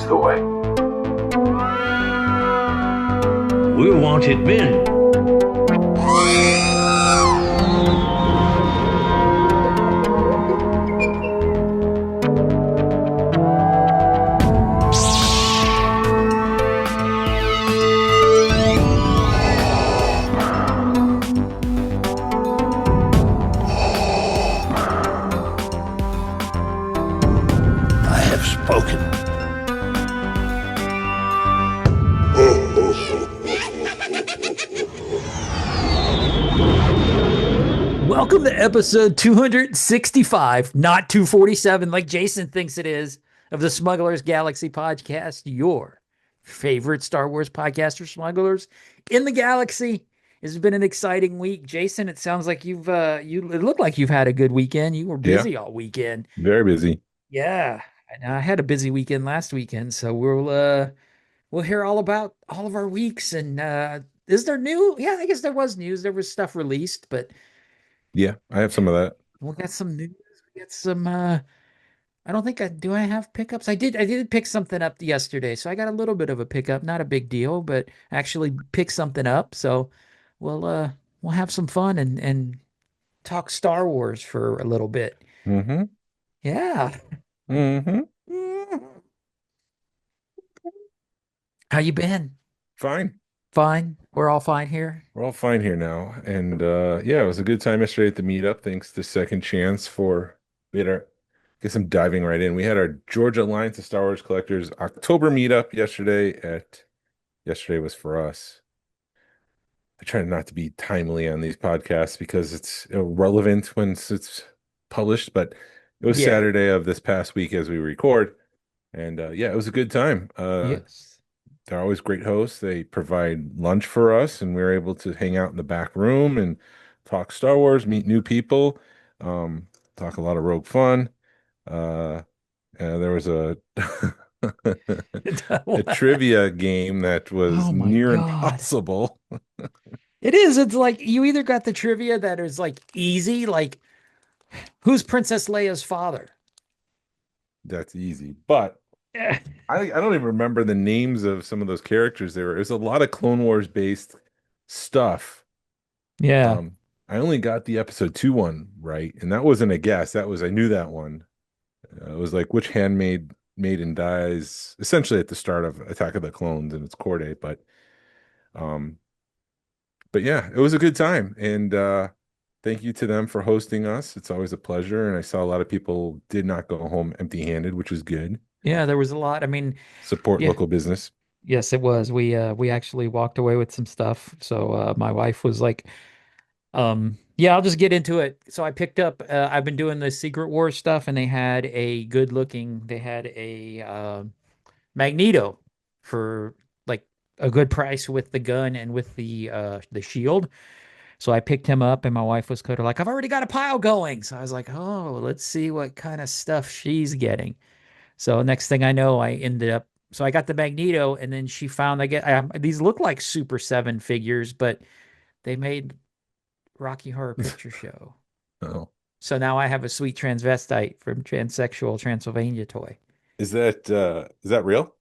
toy. We're wanted men. I have spoken. Welcome to episode 265, not 247 like Jason thinks it is, of the Smugglers Galaxy Podcast, your favorite Star Wars podcast for smugglers in the galaxy. It's been an exciting week. Jason, it sounds like it looked like you've had a good weekend. You were busy all weekend. Very busy. Yeah. I had a busy weekend last weekend, so we'll hear all about all of our weeks. And is there new? Yeah, I guess there was news. There was stuff released, but Yeah, I have some of that. we'll get some news. We get some I don't think I have pickups. I did pick something up yesterday, so I got a little bit of a pickup, not a big deal, but actually picked something up. So we'll have some fun and talk Star Wars for a little bit. Mm-hmm. Yeah. Mm-hmm. How you been? Fine. Fine. We're all fine here. We're all fine here now. And yeah, it was a good time yesterday at the meetup. Thanks to Second Chance we had our, guess I'm diving right in. We had our Georgia Alliance of Star Wars Collectors October meetup yesterday was for us. I try not to be timely on these podcasts because it's irrelevant when it's published, but it was Yeah. Saturday of this past week as we record. And yeah, it was a good time. Yes. They're always great hosts. They provide lunch for us, and we're able to hang out in the back room and talk Star Wars, meet new people, talk a lot of Rogue Fun. There was a trivia game that was Oh my near God. impossible. It is. It's like you either got the trivia that is like easy, like who's Princess Leia's father? That's easy, but Yeah. I don't even remember the names of some of those characters. There's a lot of Clone Wars based stuff. Yeah. I only got the episode 2 one right, and that wasn't a guess. I knew that one. It was like which handmaid maiden dies essentially at the start of Attack of the Clones and its core date. But yeah, it was a good time, and thank you to them for hosting us. It's always a pleasure, and I saw a lot of people did not go home empty-handed, which was good. Yeah, there was a lot. I mean, Support Yeah. local business. yes, it was. We actually walked away with some stuff. So my wife was like, yeah, I'll just get into it. So I picked up I've been doing the Secret Wars stuff, and they had a Magneto for like a good price with the gun and with the shield. So I picked him up, and my wife was kind of like, I've already got a pile going. So I was like, oh, let's see what kind of stuff she's getting. So next thing I know, so I got the Magneto, and then she found these look like Super 7 figures, but they made Rocky Horror Picture Show. Oh, So now I have a sweet transvestite from Transsexual Transylvania toy. is that real?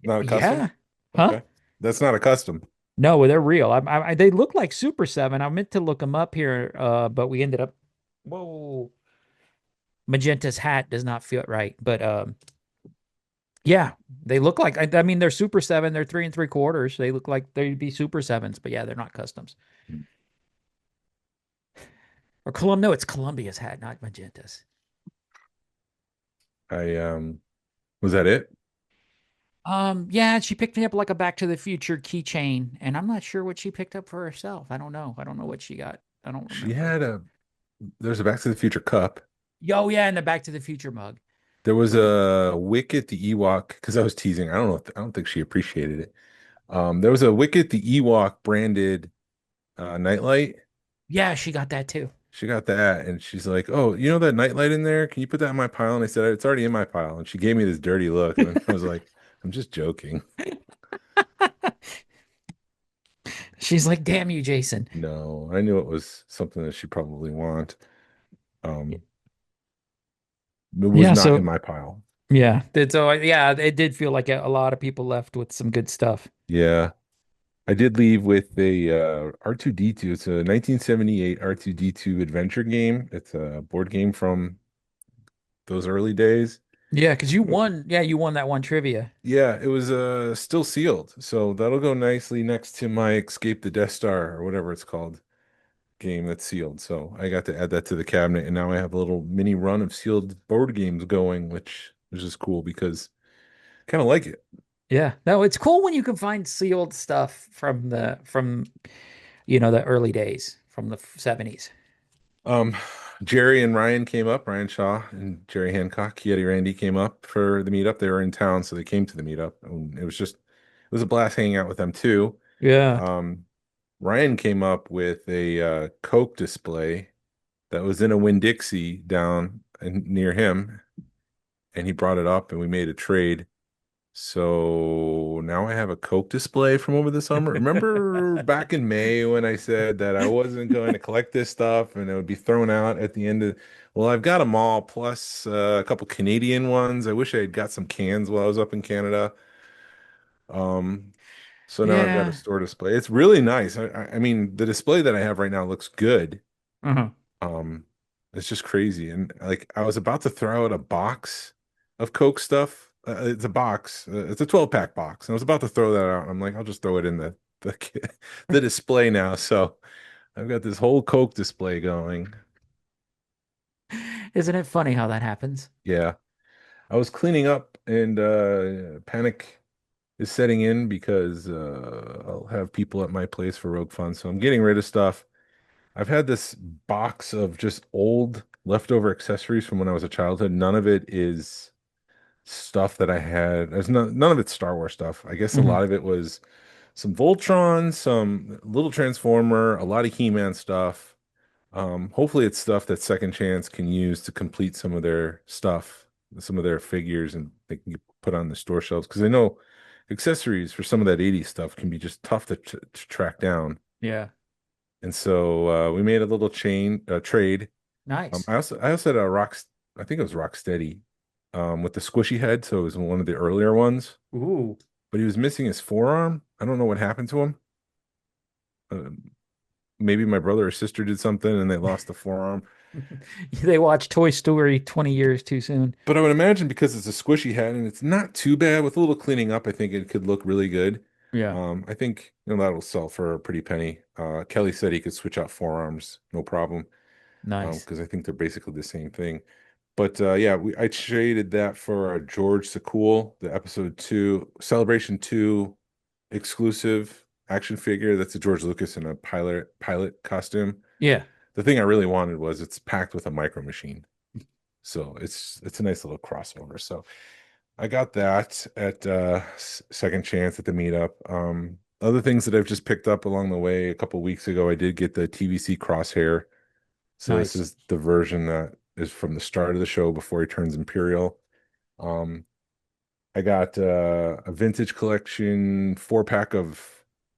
Not a custom? Yeah. Huh? Okay. That's not a custom. No, they're real. They look like Super 7. I meant to look them up here, but we ended up, whoa. Magenta's hat does not feel right, but yeah, they look like, I mean, they're Super 7. They're 3 3/4. They look like they'd be Super 7s, but yeah, they're not customs. Or no, it's Columbia's hat, not Magenta's. Was that it? Yeah, she picked me up like a Back to the Future keychain, and I'm not sure what she picked up for herself. I don't know what she got. I don't remember. There's a Back to the Future cup. Oh yeah, and the Back to the Future mug. There was a Wicket the Ewok, because I was teasing. I don't think she appreciated it. There was a Wicket the Ewok branded nightlight. Yeah, she got that too. She got that, and she's like, "Oh, you know that nightlight in there? Can you put that in my pile?" And I said, "It's already in my pile." And she gave me this dirty look, and I was like, "I'm just joking." She's like, "Damn you, Jason." No, I knew it was something that she probably want. It was not in my pile. Yeah. So yeah, it did feel like a lot of people left with some good stuff. Yeah. I did leave with a R2D2. It's a 1978 R2D2 adventure game. It's a board game from those early days. Yeah, because you won. Yeah, you won that one trivia. Yeah, it was still sealed. So that'll go nicely next to my Escape the Death Star or whatever it's called game that's sealed. So I got to add that to the cabinet and now I have a little mini run of sealed board games going, which is just cool because I kind of like it. Yeah. No, it's cool when you can find sealed stuff from the early days, from the 70s. Um, Jerry and Ryan came up, Ryan Shaw and Jerry Hancock, Yeti Randy came up for the meetup. They were in town, so they came to the meetup. And it was a blast hanging out with them too. Yeah. Um, Ryan came up with a Coke display that was in a Winn-Dixie down near him, and he brought it up, and we made a trade. So now I have a Coke display from over the summer. Remember back in May when I said that I wasn't going to collect this stuff and it would be thrown out at the end of, well, I've got them all plus a couple Canadian ones. I wish I had got some cans while I was up in Canada. Um, so now I've got a Yeah. store display. It's really nice. I mean, the display that I have right now looks good. Uh-huh. Um, it's just crazy. And like I was about to throw out a box of Coke stuff. It's a box. It's a 12-pack box. And I was about to throw that out. I'm like, I'll just throw it in the display now. So I've got this whole Coke display going. Isn't it funny how that happens? Yeah. I was cleaning up and panic is setting in because I'll have people at my place for Rogue Fun. So I'm getting rid of stuff. I've had this box of just old leftover accessories from when I was a childhood. None of it is stuff that I had. None of it's Star Wars stuff. I guess a Hmm. lot of it was some Voltron, some little Transformer, a lot of He-Man stuff. Hopefully it's stuff that Second Chance can use to complete some of their stuff, some of their figures, and they can put on the store shelves. Because I know accessories for some of that 80s stuff can be just tough to track down. Yeah. And so we made a little trade. Nice. I also had a I think it was Rocksteady, with the squishy head, so it was one of the earlier ones. Ooh. But he was missing his forearm. I don't know what happened to him. Uh, Maybe my brother or sister did something and they lost the forearm. They watched Toy Story 20 years too soon. But I would imagine because it's a squishy head and it's not too bad with a little cleaning up, I think it could look really good. Yeah. I think that'll sell for a pretty penny. Kelly said he could switch out forearms, no problem. Nice. Because I think they're basically the same thing. But yeah, I traded that for a George Sakul, the episode 2, Celebration 2 exclusive action figure. That's a George Lucas in a pilot costume. Yeah. The thing I really wanted was it's packed with a micro machine. So it's a nice little crossover. So I got that at Second Chance at the meetup. Other things that I've just picked up along the way, a couple weeks ago, I did get the TVC Crosshair. So this Nice. is the version that is from the start of the show before he turns Imperial. Um, I got a vintage collection 4-pack of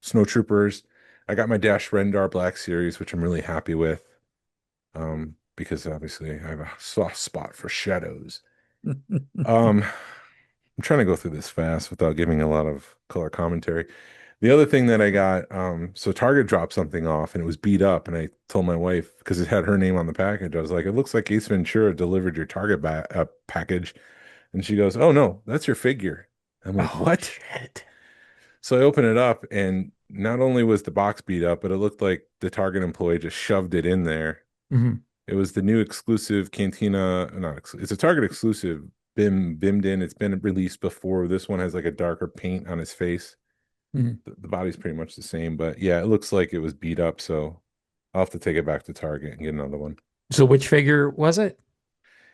Snowtroopers. I got my Dash Rendar Black Series, which I'm really happy with, because obviously I have a soft spot for shadows. Um, I'm trying to go through this fast without giving a lot of color commentary. The other thing that I got, so Target dropped something off and it was beat up, and I told my wife because it had her name on the package. I was like, "It looks like Ace Ventura delivered your Target package," and she goes, "Oh no, that's your figure." I'm like, Oh, "What?" shit. So I open it up, and not only was the box beat up, but it looked like the Target employee just shoved it in there. Hmm. It was the new exclusive Cantina, not it's a Target exclusive Bimmed in. It's been released before. This one has like a darker paint on his face. Hmm. The body's pretty much the same, but yeah, it looks like it was beat up. So I'll have to take it back to Target and get another one. So which figure was it?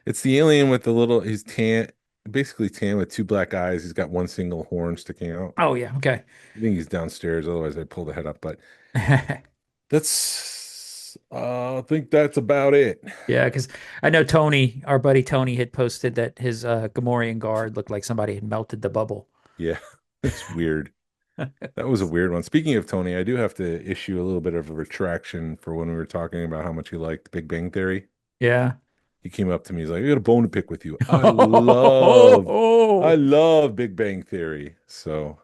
It's the alien with the little, he's tan, basically tan with two black eyes. He's got one single horn sticking out. Oh, yeah. Okay. I think he's downstairs. Otherwise, I'd pull the head up. But I think that's about it. Yeah, because I know Tony, our buddy Tony, had posted that his Gamorrean guard looked like somebody had melted the bubble. Yeah, it's weird. That was a weird one. Speaking of Tony, I do have to issue a little bit of a retraction for when we were talking about how much he liked Big Bang Theory. Yeah. He came up to me. He's like, "I got a bone to pick with you." I Oh, love Big Bang Theory. So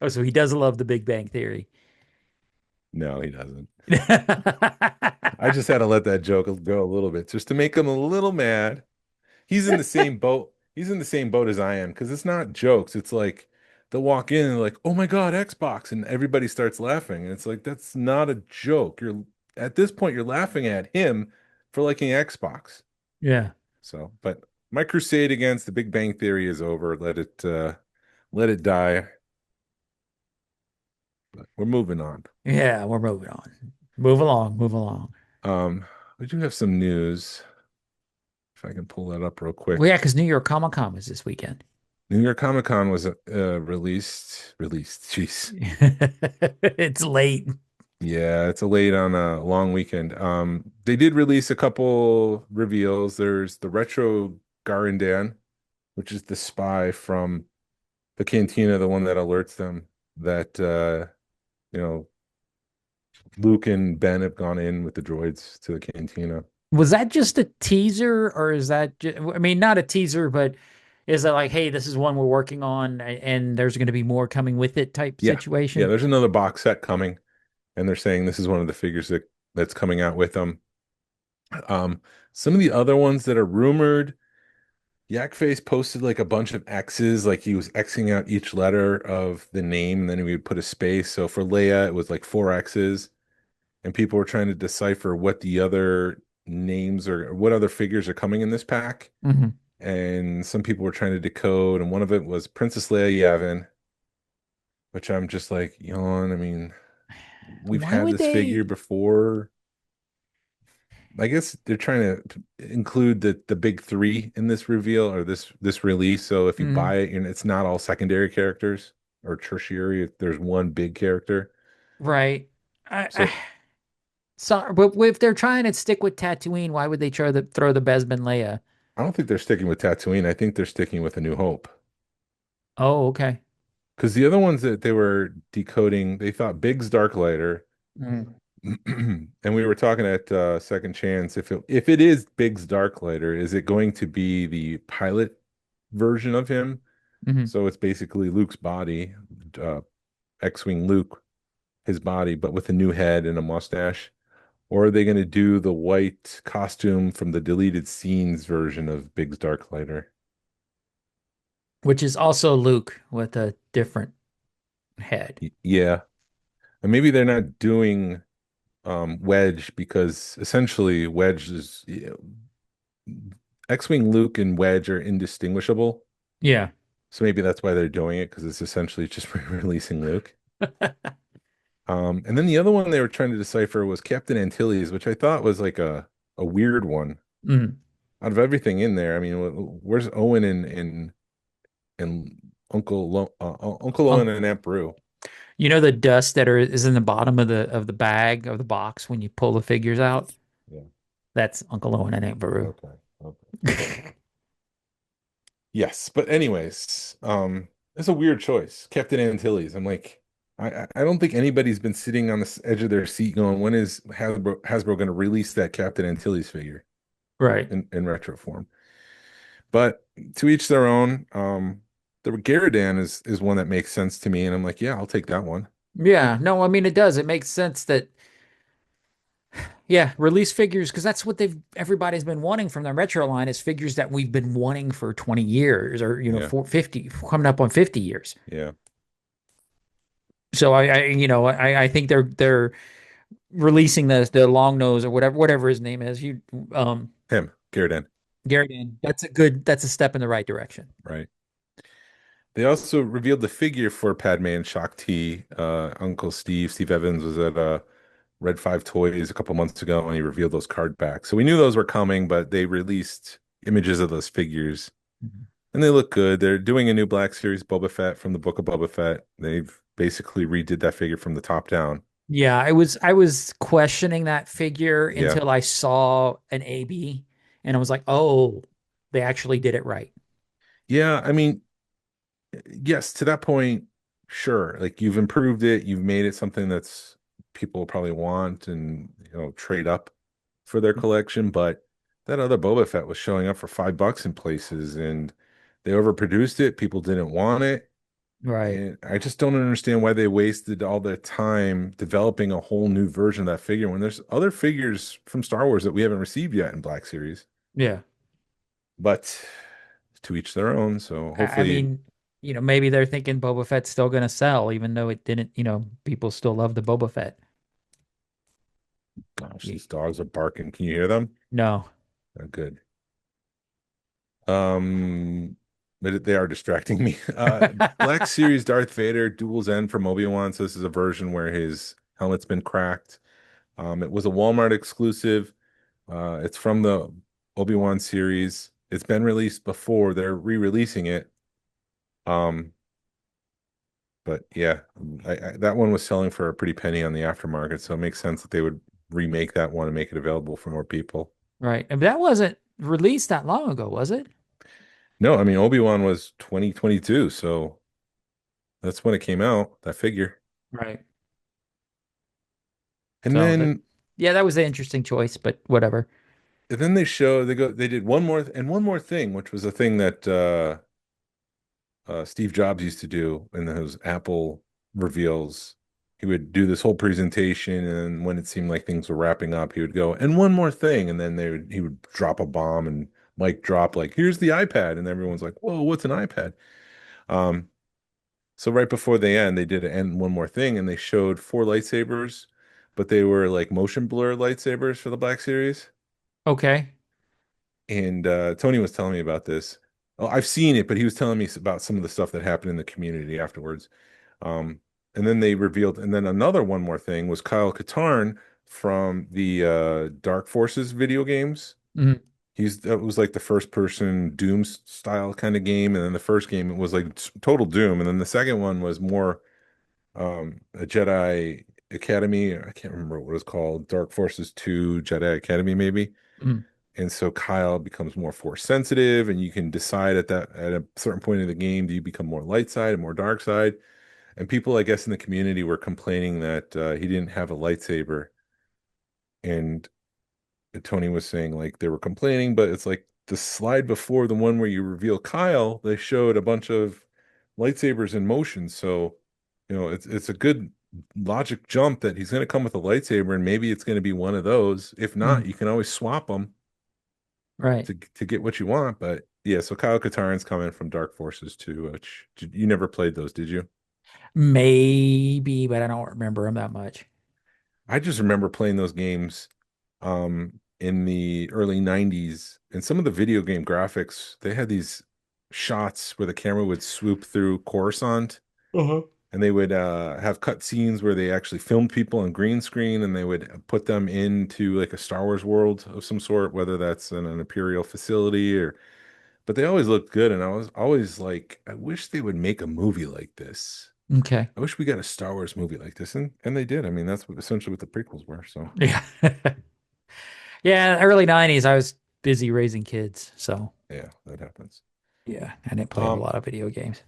so he does love the Big Bang Theory. no, he doesn't. I just had to let that joke go a little bit just to make him a little mad. He's in the same boat. He's in the same boat as I am because it's not jokes. It's like they'll walk in and like, "Oh my God, Xbox," and everybody starts laughing. And it's like that's not a joke. You're at this point you're laughing at him for liking Xbox. Yeah. So, but my crusade against the Big Bang Theory is over. Let it die. But we're moving on. Yeah, we're moving on. Move along, move along. Um, we do have some news. If I can pull that up real Well, yeah, quick. because New York Comic Con was this weekend. New York Comic Con was released. Jeez. It's late. Yeah, it's a late on a long weekend. They did release a couple reveals. There's the retro Garandan, which is the spy from the cantina, the one that alerts them that you know, Luke and Ben have gone in with the droids to the cantina. Was that just a teaser, or is that I mean, not a teaser, but is that like, hey, this is one we're working on, and there's going to be more coming with it type Yeah. Yeah, situation? there's another box set coming, and they're saying this is one of the figures that's coming out with them. Some of the other ones that are rumored, Yakface posted like a bunch of X's, like he was Xing out each letter of the name, and then he would put a space. So for Leia, it was like four X's, and people were trying to decipher what the other names or what other figures are coming in this pack. Hmm. And some people were trying to decode, and one of it was Princess Leia Yavin, which I'm just like, yawn. I mean, we've Why had would this figure they? before. I guess they're trying to include the big three in this reveal or this release. So if you Mhm. buy it, it's not all secondary characters or tertiary. There's one big character. Right. I So so, but if they're trying to stick with Tatooine, why would they throw the Besman Leia? I don't think they're sticking with Tatooine. I think they're sticking with A New Hope. Oh, okay. Because the other ones that they were decoding, they thought Biggs Darklighter, Mm-hmm. and we were talking at Second Chance. If it is Biggs Darklighter, is it going to be the pilot version of him? Hmm. So it's basically Luke's body, uh, X-Wing Luke, his body, but with a new head and a mustache. Or are they going to do the white costume from the deleted scenes version of Biggs Darklighter? Which is also Luke with a different head. Yeah. And maybe they're not doing Wedge because essentially Wedge is X-Wing Luke and Wedge are indistinguishable. Yeah. So maybe that's why they're doing it because it's essentially just releasing Luke. And then the other one they were trying to decipher was Captain Antilles, which I thought was like a weird one. Mm. Out of everything in there, I mean, where's Owen and Uncle Owen Um, and Aunt Beru? you know the dust that is in the bottom of the bag of the box when you pull the figures out? Yeah. That's Uncle Owen and Aunt Beru. Okay. Okay. Yes, but anyways, it's a weird choice. Captain Antilles. I'm like, I don't think anybody's been sitting on the edge of their seat going, when is Hasbro going to release that Captain Antilles figure Right. in retro form? But to each their own. The Garridan is one that makes sense to me, and I'm like, yeah, I'll take that one. Yeah. No, I mean it does. It makes sense that yeah, release figures because that's what everybody's been wanting from their retro line is figures that we've been wanting for 20 years or Yeah, for 50 coming up on 50 years. yeah. So I think they're releasing the long nose or whatever his name is. Him, Garridan, Garrett, that's a step in the right direction. right? They also revealed the figure for Padme and Shakti. Uncle Steve Evans was at Red 5 Toys a couple months ago and he revealed those card backs. So we knew those were coming, but they released images of those figures Mhm. and they look good. They're doing a new Black Series Boba Fett from the Book of Boba Fett. They've basically redid that figure from the top down. Yeah, I was questioning that figure Yeah. until I saw an AB and I was like, oh, they actually did it right. Yeah, I mean, yes, to that point, sure. Like you've improved it, you've made it something that's people probably want and trade up for their collection, but that other Boba Fett was showing up for $5 in places, and they overproduced it. People didn't want it. Right. And I just don't understand why they wasted all their time developing a whole new version of that figure when there's other figures from Star Wars that we haven't received yet in Black Series. Yeah. But to each their own. So I hopefully, mean, maybe they're thinking Boba Fett's still going to sell, even though it didn't, people still love the Boba Fett. gosh, Y- these dogs are barking. Can you hear them? No. Oh, good. Um, but they are distracting me. Black Series Darth Vader Duel's End from Obi-Wan. So this is a version where his helmet's been cracked. It was a Walmart exclusive. It's from the Obi-Wan series. It's been released before. They're re-releasing it. Um, but yeah, that one was selling for a pretty penny on the aftermarket, so it makes sense that they would remake that one and make it available for more people. Right. And that wasn't released that long ago, was it? No, I mean Obi-Wan was 2022, so that's when it came out, that figure. Right. And So that, then yeah, that was an interesting choice, but whatever. they did one more thing, which was a thing that Steve Jobs used to do in those Apple reveals. He would do this whole presentation, and when it seemed like things were wrapping up, he would go, and one more thing, and then he would drop a bomb and mic drop like, here's the iPad, and everyone's like, whoa, what's an iPad? Um, so right before they end, they did an end one more thing, and they showed four lightsabers, but they were like motion blur lightsabers for the Black Series. Okay. And Tony was telling me about this. Oh, I've seen it, but he was telling me about some of the stuff that happened in the community afterwards. Um, and then they revealed, and then another one more thing was Kyle Katarn from the Dark Forces video games. Mhm. That was like the first person Doom style kind of game, and then the first game it was like total Doom, and then the second one was more a Jedi Academy. I can't remember what it was called. Dark Forces 2 Jedi Academy, maybe. Mhm. And so Kyle becomes more force sensitive, and you can decide at a certain point in the game, do you become more light side and more dark side? And people, I guess, in the community were complaining that he didn't have a lightsaber. And Tony was saying like they were complaining, but it's like the slide before the one where you reveal Kyle, they showed a bunch of lightsabers in motion. So, it's a good logic jump that he's going to come with a lightsaber, and maybe it's going to be one of those. If not, Mhm. you can always swap them Right. to get what you want. But yeah, so Kyle Katarn's coming from Dark Forces too. Which you never played those, did you? Maybe, but I don't remember him that much. I just remember playing those games in the early 90s, and some of the video game graphics, they had these shots where the camera would swoop through Coruscant, Uh-huh. and they would have cut scenes where they actually filmed people on green screen, and they would put them into like a Star Wars world of some sort, whether that's in an Imperial facility or but they always looked good, and I was always like, I wish they would make a movie like this. Okay. I wish we got a Star Wars movie like this, and they did. I mean, that's essentially what the prequels were. So Yeah. Yeah, early 90s, I was busy raising kids, so yeah, that happens. yeah, I didn't play a Um, lot of video games.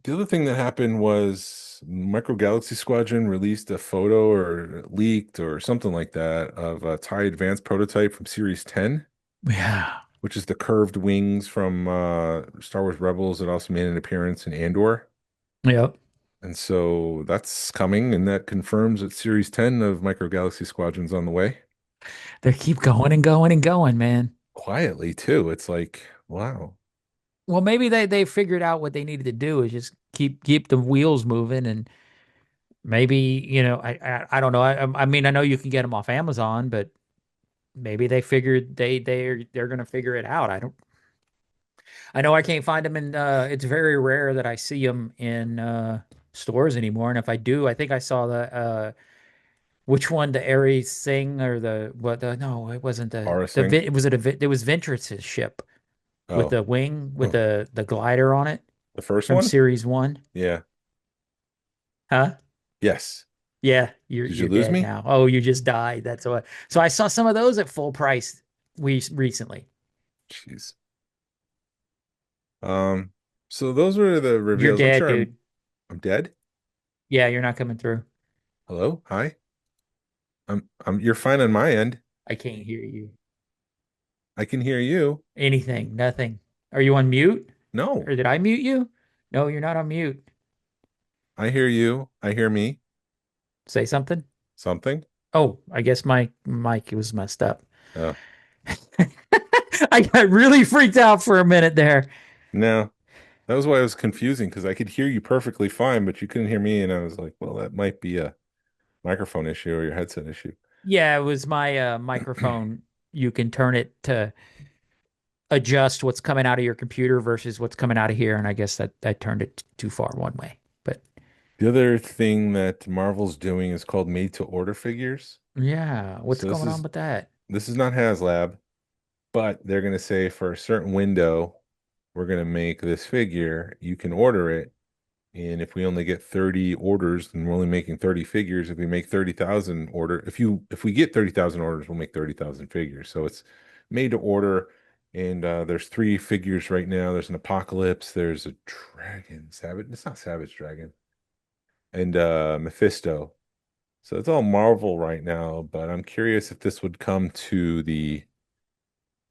the other thing that happened was Micro Galaxy Squadron released a photo or leaked or something like that of a TIE Advanced prototype from Series 10, Yeah. which is the curved wings from Star Wars Rebels. It also made an appearance in Andor. Yep. And so that's coming, and that confirms that Series 10 of Micro Galaxy Squadron's on the way. They keep going and going and going, man. Quietly, too. It's like, wow. Well, maybe they figured out what they needed to do is just keep the wheels moving, and maybe, I don't know. I mean, I know you can get them off Amazon, but maybe they figured they're gonna figure it out. I know I can't find them in it's very rare that I see them in stores anymore. And if I do, I think I saw the which one, the Ares thing or the what the no, it wasn't Aura thing. it was Ventress's ship with Oh, the wing with huh. the glider on it The first from one? series 1. Yeah. Huh? Yes. Yeah, Did you you're lose dead me? now. Oh, you just died. That's what. So I saw some of those at full price we recently. Jeez. Um, so those were the You're reveals. I'm dead, sure I'm dude. I'm dead. Yeah, you're not coming through. Hello? Hi. You're fine on my end. I can't hear you. I can hear you. Anything, nothing. Are you on mute? No, Or did I mute you? No, you're not on mute. I hear you. I hear me. Say something. Something? Oh, I guess my mic was messed up. Oh, I got really freaked out for a minute there. no. That was why it was confusing because I could hear you perfectly fine, but you couldn't hear me. And I was like, well, that might be a microphone issue or your headset issue. Yeah, it was my microphone. You can turn it to adjust what's coming out of your computer versus what's coming out of here, and I guess that I turned it too far one way. But The other thing that Marvel's doing is called made to order figures. yeah, what's So going on with that? this is not HasLab, but they're going to say for a certain window, we're going to make this figure. You can order it. And if we only get 30 orders, then we're only making 30 figures. If we make 30,000 if we get 30,000 orders, we'll make 30,000 figures. So it's made to order. And there's three figures right now. There's an Apocalypse. There's a dragon, Savage. It's not Savage Dragon. And Mephisto. So it's all Marvel right now, but I'm curious if this would come to the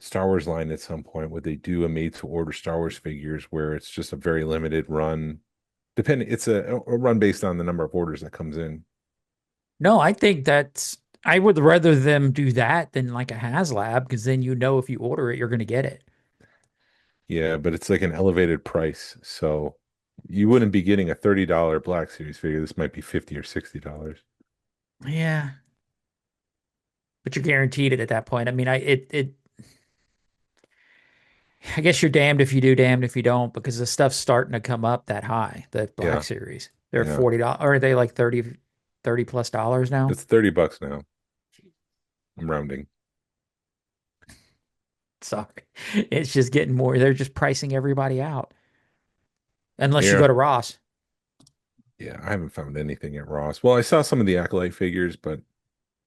Star Wars line at some point. Would they do a made to order Star Wars figures where it's just a very limited run? Depending, it's a run based on the number of orders that comes in. No, I think that's I would rather them do that than like a HasLab because then you know if you order it, you're going to get it. Yeah, but it's like an elevated price. So you wouldn't be getting a $30 Black Series figure. This might be 50 or $60. Yeah, but you're guaranteed it at that point. I mean, I guess you're damned if you do, damned if you don't, because the stuff's starting to come up that high, the Black Yeah, Series. They're yeah. $40, or are they like 30 plus dollars now? It's $30 now. I'm rounding. Sorry. It's just getting more. They're just pricing everybody out. Unless you Yeah. go to Ross. Yeah, I haven't found anything at Ross. Well, I saw some of the Acolyte figures, but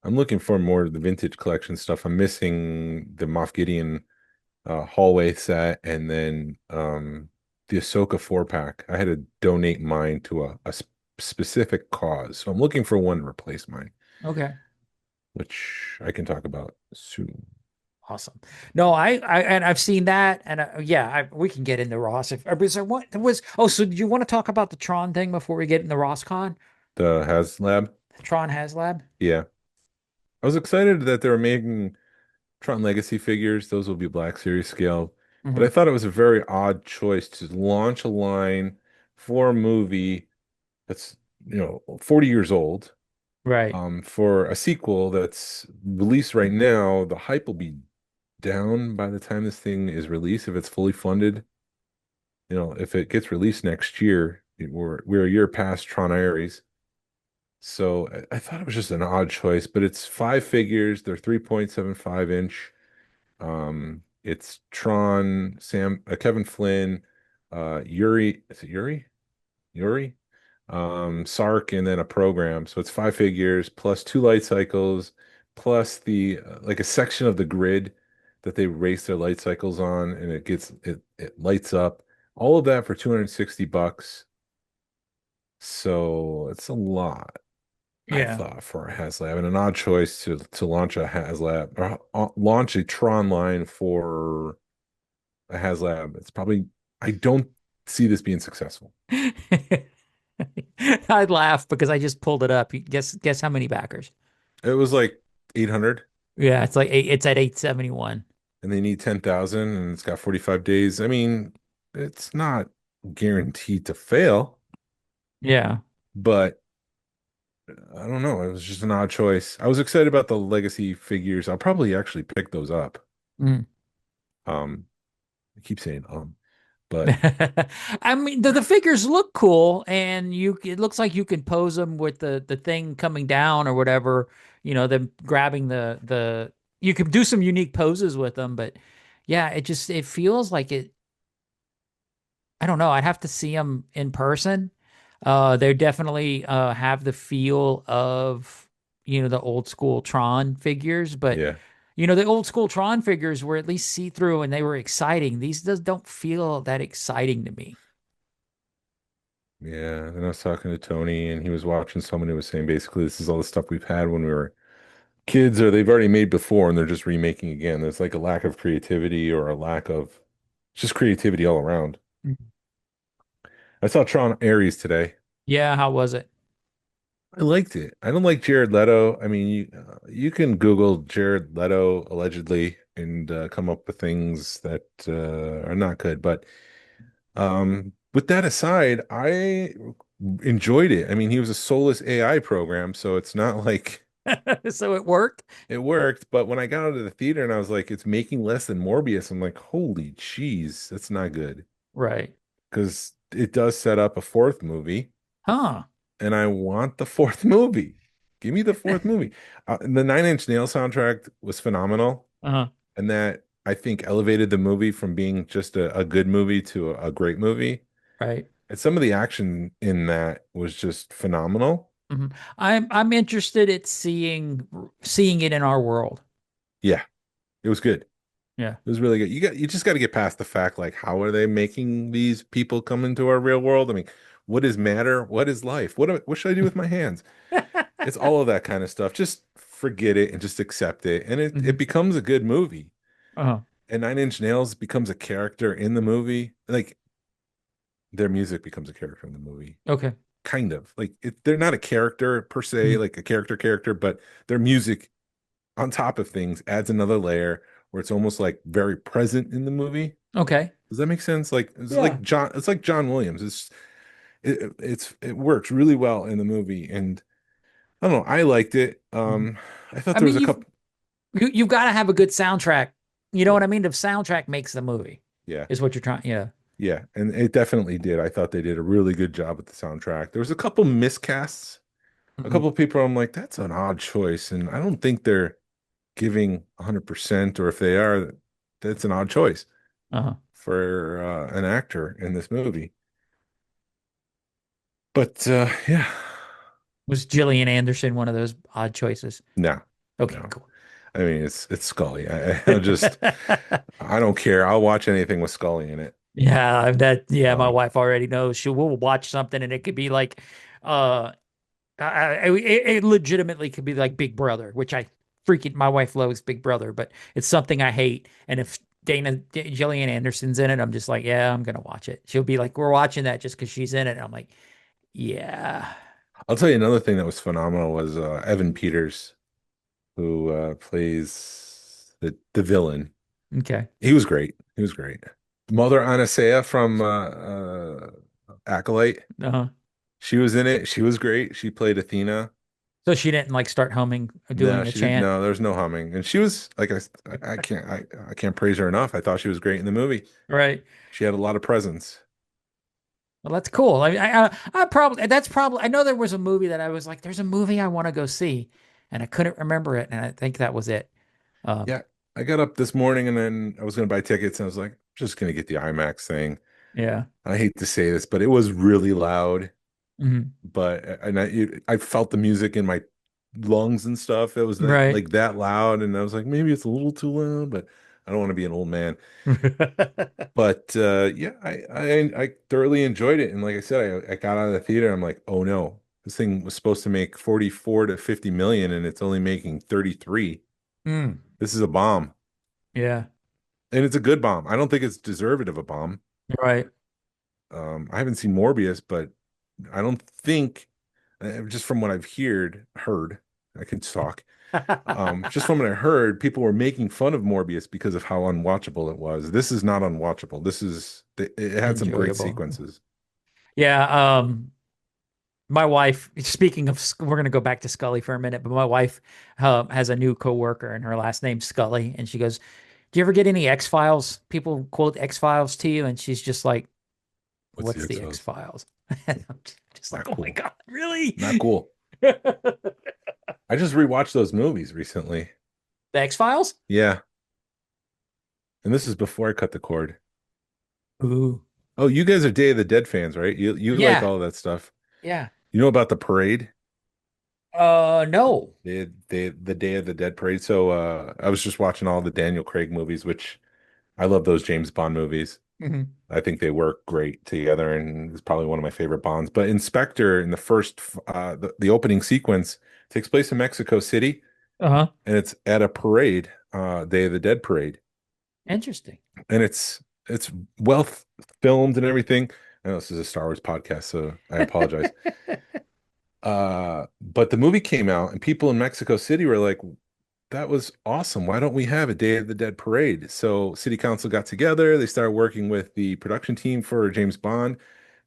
I'm looking for more of the vintage collection stuff. I'm missing the Moff Gideon hallway set and then the Ahsoka 4-pack. I had to donate mine to a specific cause. So I'm looking for one to replace mine, Okay. which I can talk about soon. Awesome. No, and I've seen that, and yeah, we can get into Ross. If was there what was? Oh, so do you want to talk about the Tron thing before we get into RossCon? The HasLab, Tron HasLab. yeah. I was excited that they were making Tron Legacy figures. Those will be Black Series scale. But I Hmm. thought it was a very odd choice to launch a line for a movie that's, 40 years old, Right. for a sequel that's released right now. The hype will be down by the time this thing is released if it's fully funded. If it gets released next year, we're a year past Tron Ares. So I thought it was just an odd choice, but it's five figures. They're 3.75 inch. It's Tron, Kevin Flynn, Yuri, is it Yuri? Yuri? Sark, and then a program. So it's five figures plus two light cycles, plus the like a section of the grid that they race their light cycles on, and it lights up. All of that for $260. So it's a lot, I Yeah. thought, for a HasLab, and an odd choice to launch a HasLab or launch a Tron line for a HasLab. It's probably I don't see this being successful. I laugh because I just pulled it up. Guess how many backers? It was like 800, Yeah, it's at 871. and they need 10,000, and it's got 45 days. I mean, it's not guaranteed to fail, Yeah. but I don't know. It was just an odd choice. I was excited about the legacy figures. I'll probably actually pick those up. Mm. Um, I keep saying but I mean, the figures look cool, and it looks like you can pose them with the thing coming down or whatever. Them grabbing the. You can do some unique poses with them, but yeah, it feels like it. I don't know. I'd have to see them in person. They definitely have the feel of the old school Tron figures, but yeah. the old school Tron figures were at least see through and they were exciting. These just don't feel that exciting to me. Yeah, and I was talking to Tony, and he was watching someone who was saying basically this is all the stuff we've had when we were kids or they've already made before and they're just remaking again. There's like a lack of creativity or a lack of just creativity all around. Mhm. I saw Tron Ares today. Yeah, how was it? I liked it. I don't like Jared Leto. I mean, you can Google Jared Leto allegedly and come up with things that are not good. But with that aside, I enjoyed it. I mean, he was a soulless AI program, so it's not like So it worked? it worked. But when I got out of the theater and I was like, it's making less than Morbius, I'm like, holy jeez, that's not good. Right. Because it does set up a fourth movie. Huh. And I want the fourth movie. Give me the fourth movie. The Nine Inch Nails soundtrack was phenomenal, Uh-huh. and that I think elevated the movie from being just a good movie to a great movie. Right. And some of the action in that was just phenomenal. Mhm. I'm interested at seeing it in our world. Yeah, it was good. Yeah. It was really good. You just got to get past the fact like how are they making these people come into our real world? I mean, what is matter? What is life? What should I do with my hands? It's all of that kind of stuff. Just forget it and just accept it. And it Mhm. becomes a good movie. Uh-huh. And Nine Inch Nails becomes a character in the movie. Like their music becomes a character in the movie. Okay. Kind of. Like they're not a character per se, Mhm. like a character, but their music on top of things adds another layer where it's almost like very present in the movie. Okay. Does that make sense? Like Yeah. It's like John Williams. It works really well in the movie. And I don't know, I liked it. Mhm. I thought I there was mean, a couple. you've got to have a good soundtrack. You know Yeah. what I mean? The soundtrack makes the movie, Yeah. is what you're trying. Yeah. Yeah, and it definitely did. I thought they did a really good job with the soundtrack. There was a couple miscasts. A Mhm. couple people I'm like, that's an odd choice, and I don't think they're giving 100%, or if they are, that's an odd choice Uh-huh. for an actor in this movie. But yeah, Was Gillian Anderson one of those odd choices? no, Okay, no. cool. I mean, it's Scully. I just I don't care. I'll watch anything with Scully in it. Yeah, my Um, wife already knows. She will watch something and it could be like uh it legitimately could be like Big Brother, which I freaking my wife loves Big Brother, but it's something I hate. And if Gillian Anderson's in it, I'm just like, yeah, I'm gonna watch it. She'll be like, we're watching that just because she's in it. And I'm like, yeah. I'll tell you another thing that was phenomenal was Evan Peters, who plays the villain. Okay. He was great. He was great. Mother Anasea from Acolyte. Uh-huh. She was in it. She was great. She played Athena. So she didn't like start humming, No, doing a she didn't. chant. No, there was no humming, and she was like I can't praise her enough. I thought she was great in the movie. Right. She had a lot of presence. Well, that's cool. I mean, I probably that's probably I know there was a movie that I was like, there's a movie I want to go see, and I couldn't remember it, and I think that was it. Um, Yeah, I got up this morning and then I was going to buy tickets, and I was like, just going to get the IMAX thing. yeah. I hate to say this, but it was really loud. Mhm. But I felt the music in my lungs and stuff. It was that Right. like that loud, and I was like, maybe it's a little too loud, but I don't want to be an old man. But yeah, I thoroughly enjoyed it, and like I said, I got out of the theater. I'm like, oh no, this thing was supposed to make 44 to 50 million, and it's only making 33. Mm, This is a bomb, yeah. and it's a good bomb. I don't think it's deserved of a bomb. Right. I haven't seen Morbius, but I don't think, just from what I've heard, I can talk. Just from what I heard, people were making fun of Morbius because of how unwatchable it was. This is not unwatchable. It had some great Enjoyable. sequences. Yeah. My wife, speaking of, we're going to go back to Scully for a minute, but my wife has a new coworker and her last name's Scully. And she goes, do you ever get any X-Files? People quote X-Files to you. And she's just like, What's the what's the X-Files? X-Files? And I'm just Not like, oh my cool. God, really? Not cool. I just rewatched those movies recently. The X-Files? Yeah, and this is before I cut the cord. Ooh. Oh, you guys are Day of the Dead fans, right? You like Yeah. all that stuff. Yeah. You know about the parade? No. The Day of the Dead parade. So I was just watching all the Daniel Craig movies, which I love those James Bond movies. Mhm. I think they work great together, and it's probably one of my favorite Bonds. But Inspector in the first the opening sequence takes place in Mexico City, Uh-huh. and it's at a parade, Day of the Dead parade, Interesting. and it's well filmed and everything. I know this is a Star Wars podcast, so I apologize. But the movie came out, and people in Mexico City were like, that was awesome. Why don't we have a Day of the Dead parade? So city council got together. They started working with the production team for James Bond.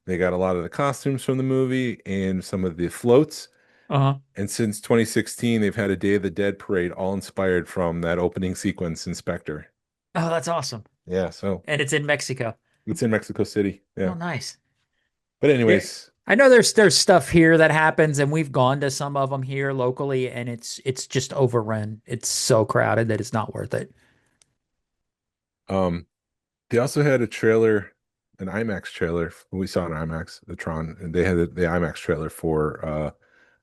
They got a lot of the costumes from the movie and some of the floats. Uh-huh. And since 2016, they've had a Day of the Dead parade, all inspired from that opening sequence in Spectre. Oh, that's awesome. Yeah, so And it's in Mexico. it's in Mexico City. Oh, Yeah. nice. But Yeah. anyways, I know there's stuff here that happens, and we've gone to some of them here locally, and it's just overrun. It's so crowded that it's not worth it. um, they also had a trailer, an IMAX trailer. We saw an IMAX, the Tron, and they had the IMAX trailer for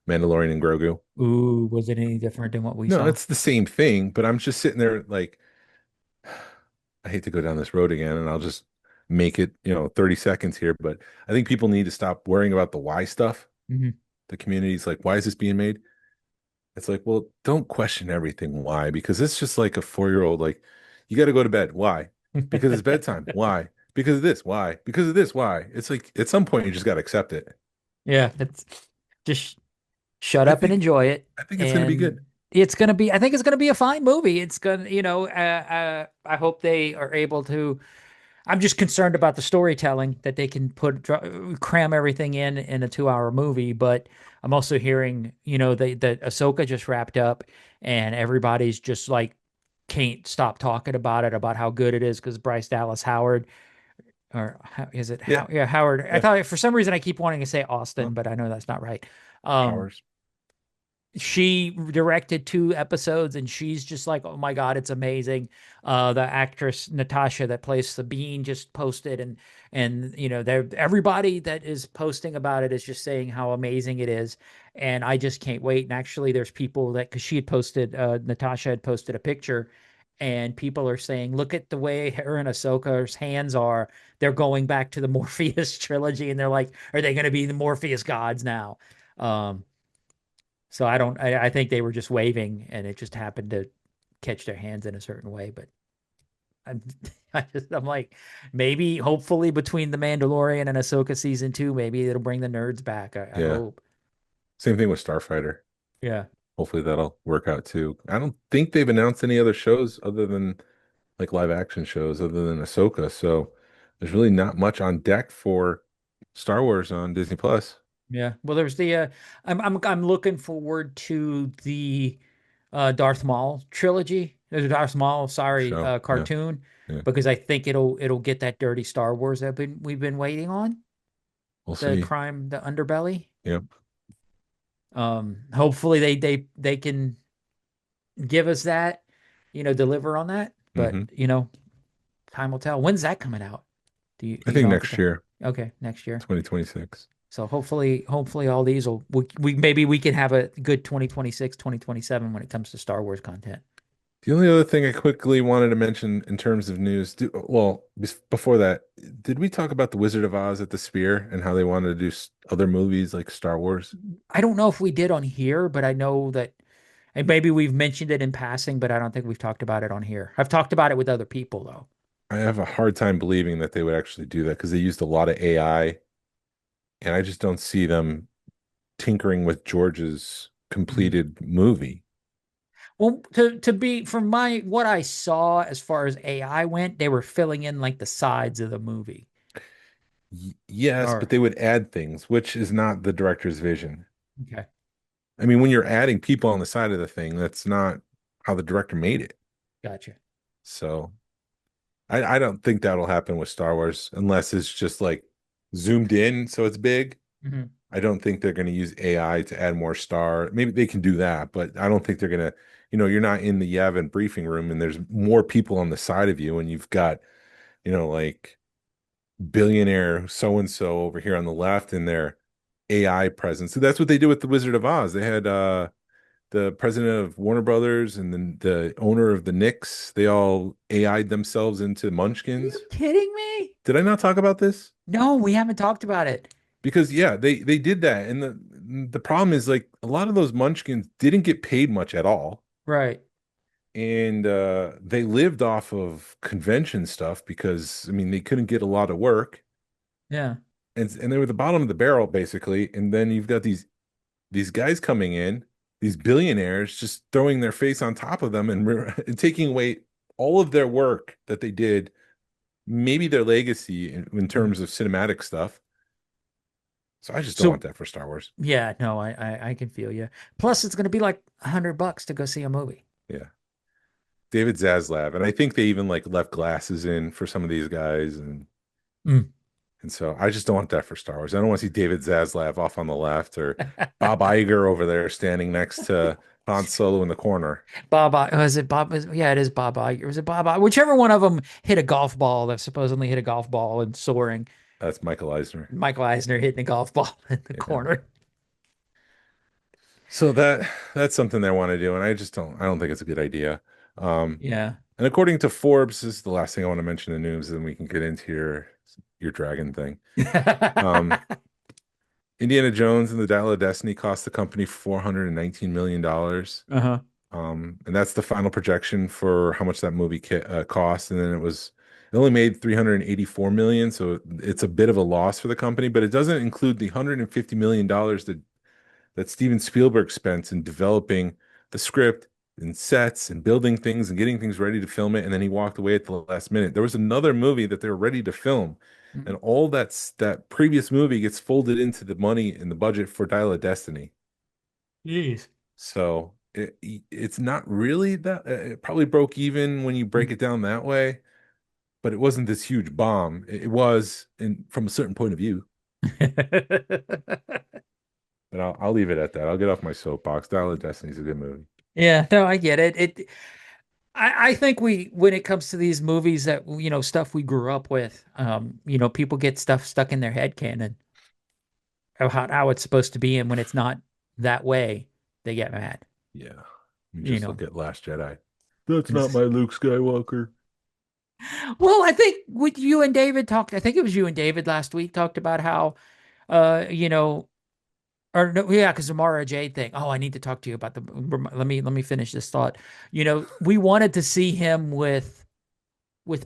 Mandalorian and Grogu. Ooh, was it any different than what we No, saw? it's the same thing, but I'm just sitting there like, I hate to go down this road again, and I'll just make it, 30 seconds here, but I think people need to stop worrying about the why stuff. Mhm. The community's like, why is this being made? It's like, well, don't question everything why, because it's just like a 4-year-old, like, you got to go to bed. Why? Because it's bedtime. Why? Because of this. Why? Because of this. Why? It's like at some point you just got to accept it. Yeah, it's just shut I up and think enjoy it. I think it's going to be good. And it's going to be, I think it's going to be a fine movie. It's going to, I hope they are able to. I'm just concerned about the storytelling that they can cram everything in a 2-hour movie. But I'm also hearing, that Ahsoka just wrapped up, and everybody's just like can't stop talking about it, about how good it is because Bryce Dallas Howard, or is it Yeah. Yeah, Howard. I Yeah. thought for some reason I keep wanting to say Austin, Well, but I know that's not right. Powers. She directed 2 episodes, and she's just like, oh my God, it's amazing. The actress Natasha that plays Sabine just posted, and everybody that is posting about it is just saying how amazing it is. And I just can't wait. And actually there's people that, because she had posted, Natasha had posted a picture, and people are saying, look at the way her and Ahsoka's hands are. They're going back to the Morpheus trilogy, and they're like, are they going to be the Morpheus gods now? Um, so I think they were just waving, and it just happened to catch their hands in a certain way. But I'm, I'm like, maybe, hopefully, between the Mandalorian and Ahsoka season 2, maybe it'll bring the nerds back. I Yeah. hope. Same thing with Starfighter. Yeah. Hopefully that'll work out too. I don't think they've announced any other shows other than like live action shows other than Ahsoka. So there's really not much on deck for Star Wars on Disney Plus Yeah. Well, there's I'm looking forward to the Darth Maul trilogy. There's a Darth Maul, sorry, show. Yeah. cartoon, Yeah. because I think it'll get that dirty Star Wars that we've been waiting on. We'll The see. crime, the underbelly. Yep. Hopefully they can give us that, deliver on that. But hmm time will tell. When's that coming out? Do you I do you think know next year, Okay, next year. 2026. So hopefully all these will we maybe we can have a good 2026, 2027 when it comes to Star Wars content. The only other thing I quickly wanted to mention in terms of news, before that, did we talk about the Wizard of Oz at the Sphere and how they wanted to do other movies like Star Wars? I don't know if we did on here, but I know that, and maybe we've mentioned it in passing, but I don't think we've talked about it on here. I've talked about it with other people though. I have a hard time believing that they would actually do that because they used a lot of AI, and I just don't see them tinkering with George's completed movie. Well, to be from what I saw as far as AI went, they were filling in like the sides of the movie. Yes, but Or they would add things, which is not the director's vision. okay, I mean, when you're adding people on the side of the thing, that's not how the director made it. gotcha. So I don't think that'll happen with Star Wars unless it's just like zoomed in so it's big. hmm I don't think they're going to use AI to add more star. Maybe they can do that, but I don't think they're going to, you're not in the Yavin briefing room and there's more people on the side of you and you've got, like billionaire so and so over here on the left and their AI presence. So that's what they did with the Wizard of Oz. They had the president of Warner Brothers and then the owner of the Knicks. They all AI'd themselves into Are munchkins. you kidding me? Did I not talk about this? No, we haven't talked about it. Because yeah, they did that, and the problem is like a lot of those munchkins didn't get paid much at all. Right. And they lived off of convention stuff because I mean they couldn't get a lot of work, Yeah. and they were the bottom of the barrel basically. And then you've got these guys coming in, these billionaires just throwing their face on top of them and, and taking away all of their work that they did, maybe their legacy in Mm. terms of cinematic stuff. So I just don't want So that for Star Wars. yeah, no, I can feel you. Plus, it's going to be like $100 to go see a movie. Yeah. David Zaslav. And I think they even like left glasses in for some of these guys. Mm. And so I just don't want that for Star Wars. I don't want to see David Zaslav off on the left or Bob Iger over there standing next to Han Solo in the corner. Was it Bob? Yeah, it is Bob Iger. Was it Bob Iger? Whichever one of them hit a golf ball that supposedly hit a golf ball and soaring. That's Michael Eisner. Michael Eisner hitting a golf ball in the Yeah. corner. So that's something they want to do, and I don't think it's a good idea. Um, Yeah. and according to Forbes, this is the last thing I want to mention in the news, and then we can get into your dragon thing. Um, Indiana Jones and the Dial of Destiny cost the company $419 million. Uh-huh. And that's the final projection for how much that movie cost. And then it only made 384 million. So it's a bit of a loss for the company, but it doesn't include the $150 million that Steven Spielberg spent in developing the script and sets and building things and getting things ready to film it. And then he walked away at the last minute. There was another movie that they were ready to film, and all that previous movie gets folded into the money in the budget for Dial of Destiny. Jeez. So it's not really that it probably broke even when you break it down that way, but it wasn't this huge bomb. It was from a certain point of view. But I'll leave it at that. I'll get off my soapbox. Dial of Destiny is a good movie. Yeah, no, I get it. I think when it comes to these movies that, stuff we grew up with, people get stuff stuck in their head canon of how it's supposed to be. And when it's not that way, they get mad, Yeah. You you just know. look at Last Jedi. That's not my Luke Skywalker. Well, I think with you and David talked, I think it was you and David last week talked about how, you know, or no, yeah, because the Mara Jade thing. Oh, I need to talk to you about let me finish this thought. We wanted to see him with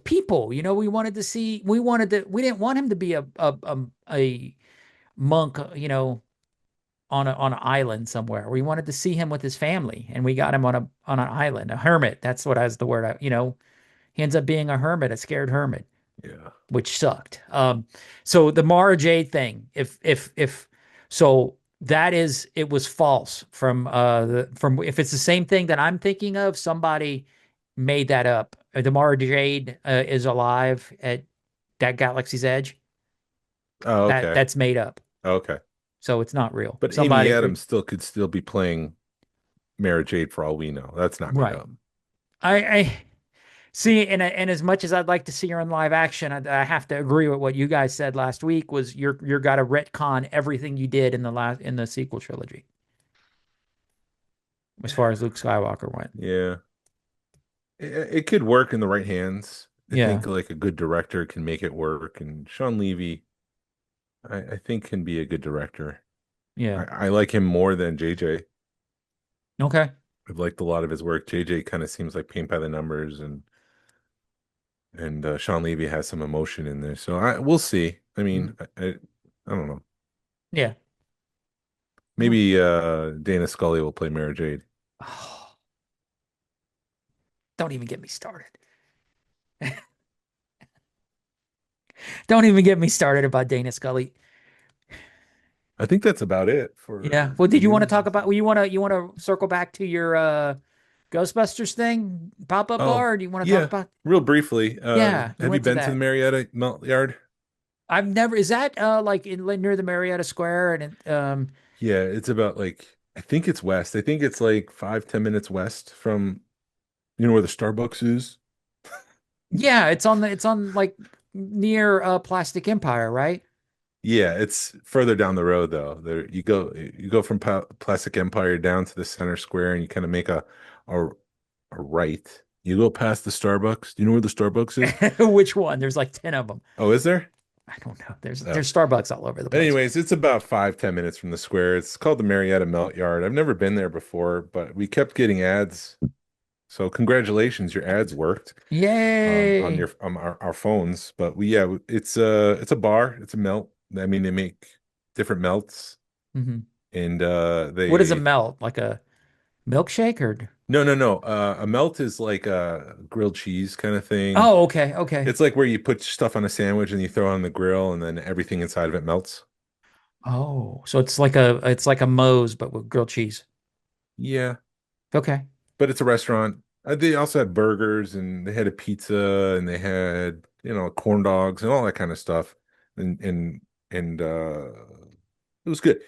people. We didn't want him to be a monk, on an island somewhere. We wanted to see him with his family, and we got him on an island, a hermit. That's what I was the word. He ends up being a hermit, a scared hermit, Yeah. which sucked. So the Mara Jade thing, if so, it was false from if it's the same thing that I'm thinking of, somebody made that up. The Mara Jade is alive at that Galaxy's Edge. Oh, okay. That's made up, Okay. so it's not real. But Amy Somebody, Adams could still be playing Mara Jade for all we know. That's not made right? up. I see, and as much as I'd like to see her in live action, I have to agree with what you guys said last week. Was you're got to retcon everything you did in the sequel trilogy, as far as Luke Skywalker went. Yeah. It could work in the right hands. I Yeah, think like a good director can make it work. And Sean Levy, I think can be a good director. yeah. I like him more than JJ. Okay. I've liked a lot of his work. JJ kind of seems like paint by the numbers, and Sean Levy has some emotion in there. So we'll see. I mean, I don't know. Yeah. Maybe Dana Scully will play Mara Jade. Oh, don't even get me started. Don't even get me started about Dana Scully. I think that's about it for Yeah. Well, the did you want to news talk and about? stuff. Well, you want to circle back to your Ghostbusters thing, pop up Oh, bar? Or do you want to talk yeah. about? Real briefly, Yeah, you have you went to been to the that. Marietta Malt Yard? I've never. Is that like near the Marietta Square and Yeah, it's about like I think it's west. I think it's like 5-10 minutes west from where the Starbucks is. yeah, it's on like near Plastic Empire, right? Yeah, it's further down the road though. There you go from Plastic Empire down to the center square, and you kind of make a a right. You go past the Starbucks. Do you know where the Starbucks is? Which one? There's like 10 of them. Oh, is there? I don't know. There's No. there's Starbucks all over the place. Anyways, it's about 5, 10 minutes from the square. It's called the Marietta Melt Yard. I've never been there before, but we kept getting ads. So congratulations, your ads worked on Yay. your on our phones. But it's a bar. It's a melt. I mean, they make different melts, Hmm. and What is a they melt? Like a milkshake or? no. A melt is like a grilled cheese kind of thing. Oh, okay, okay. It's like where you put stuff on a sandwich and you throw it on the grill, and then everything inside of it melts. Oh, so it's like a Moe's but with grilled cheese. Yeah, Okay. but it's a restaurant. They also had burgers and they had a pizza and they had, corn dogs and all that kind of stuff. And it was good.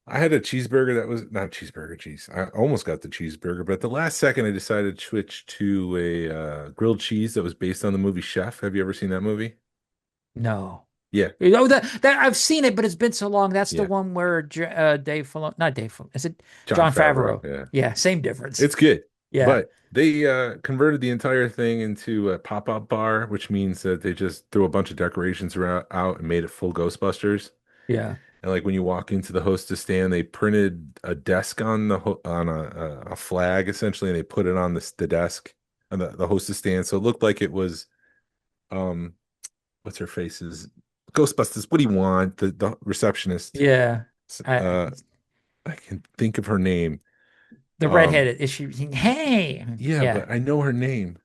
I had a cheeseburger that was not cheeseburger cheese. I almost got the cheeseburger, but at the last second I decided to switch to a grilled cheese that was based on the movie Chef. Have you ever seen that movie? No. Yeah, Oh, that I've seen it, but it's been so long. That's the yeah. one where Dave Filoni, not Dave Filoni, is it John John Favreau. Favreau? Yeah. Yeah, same difference. It's good. Yeah. But they converted the entire thing into a pop-up bar, which means that they just threw a bunch of decorations around out and made it full Ghostbusters. Yeah. And like when you walk into the hostess stand, they printed a desk on on a flag essentially, and they put it on the desk on the hostess stand. So it looked like it was um what's her face's Ghostbusters. What do you want? The receptionist. Yeah. I, Uh, I can think of her name. the Um, redheaded is she? Hey. yeah, Yeah. but I know her name.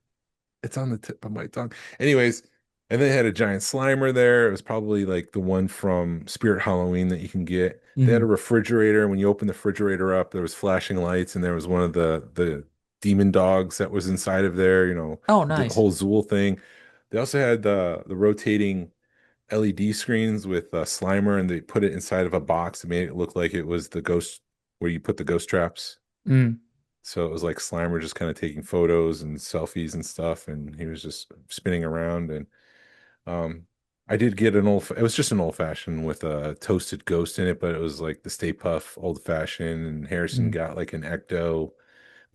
It's on the tip of my tongue. Anyways, and they had a giant Slimer there. It was probably like the one from Spirit Halloween that you can get. They had a Hmm. refrigerator, and when you open the refrigerator up, there was flashing lights, and there was one of the demon dogs that was inside of there, Oh, the nice. whole Zool thing. They also had the rotating LED screens with Slimer, and they put it inside of a box and made it look like it was the ghost where you put the ghost traps. Mm. So it was like Slimer just kind of taking photos and selfies and stuff, and he was just spinning around. And um, I did get it was just an old fashioned with a toasted ghost in it, but it was like the Stay Puff old fashioned. And Harrison Mm. got like an Ecto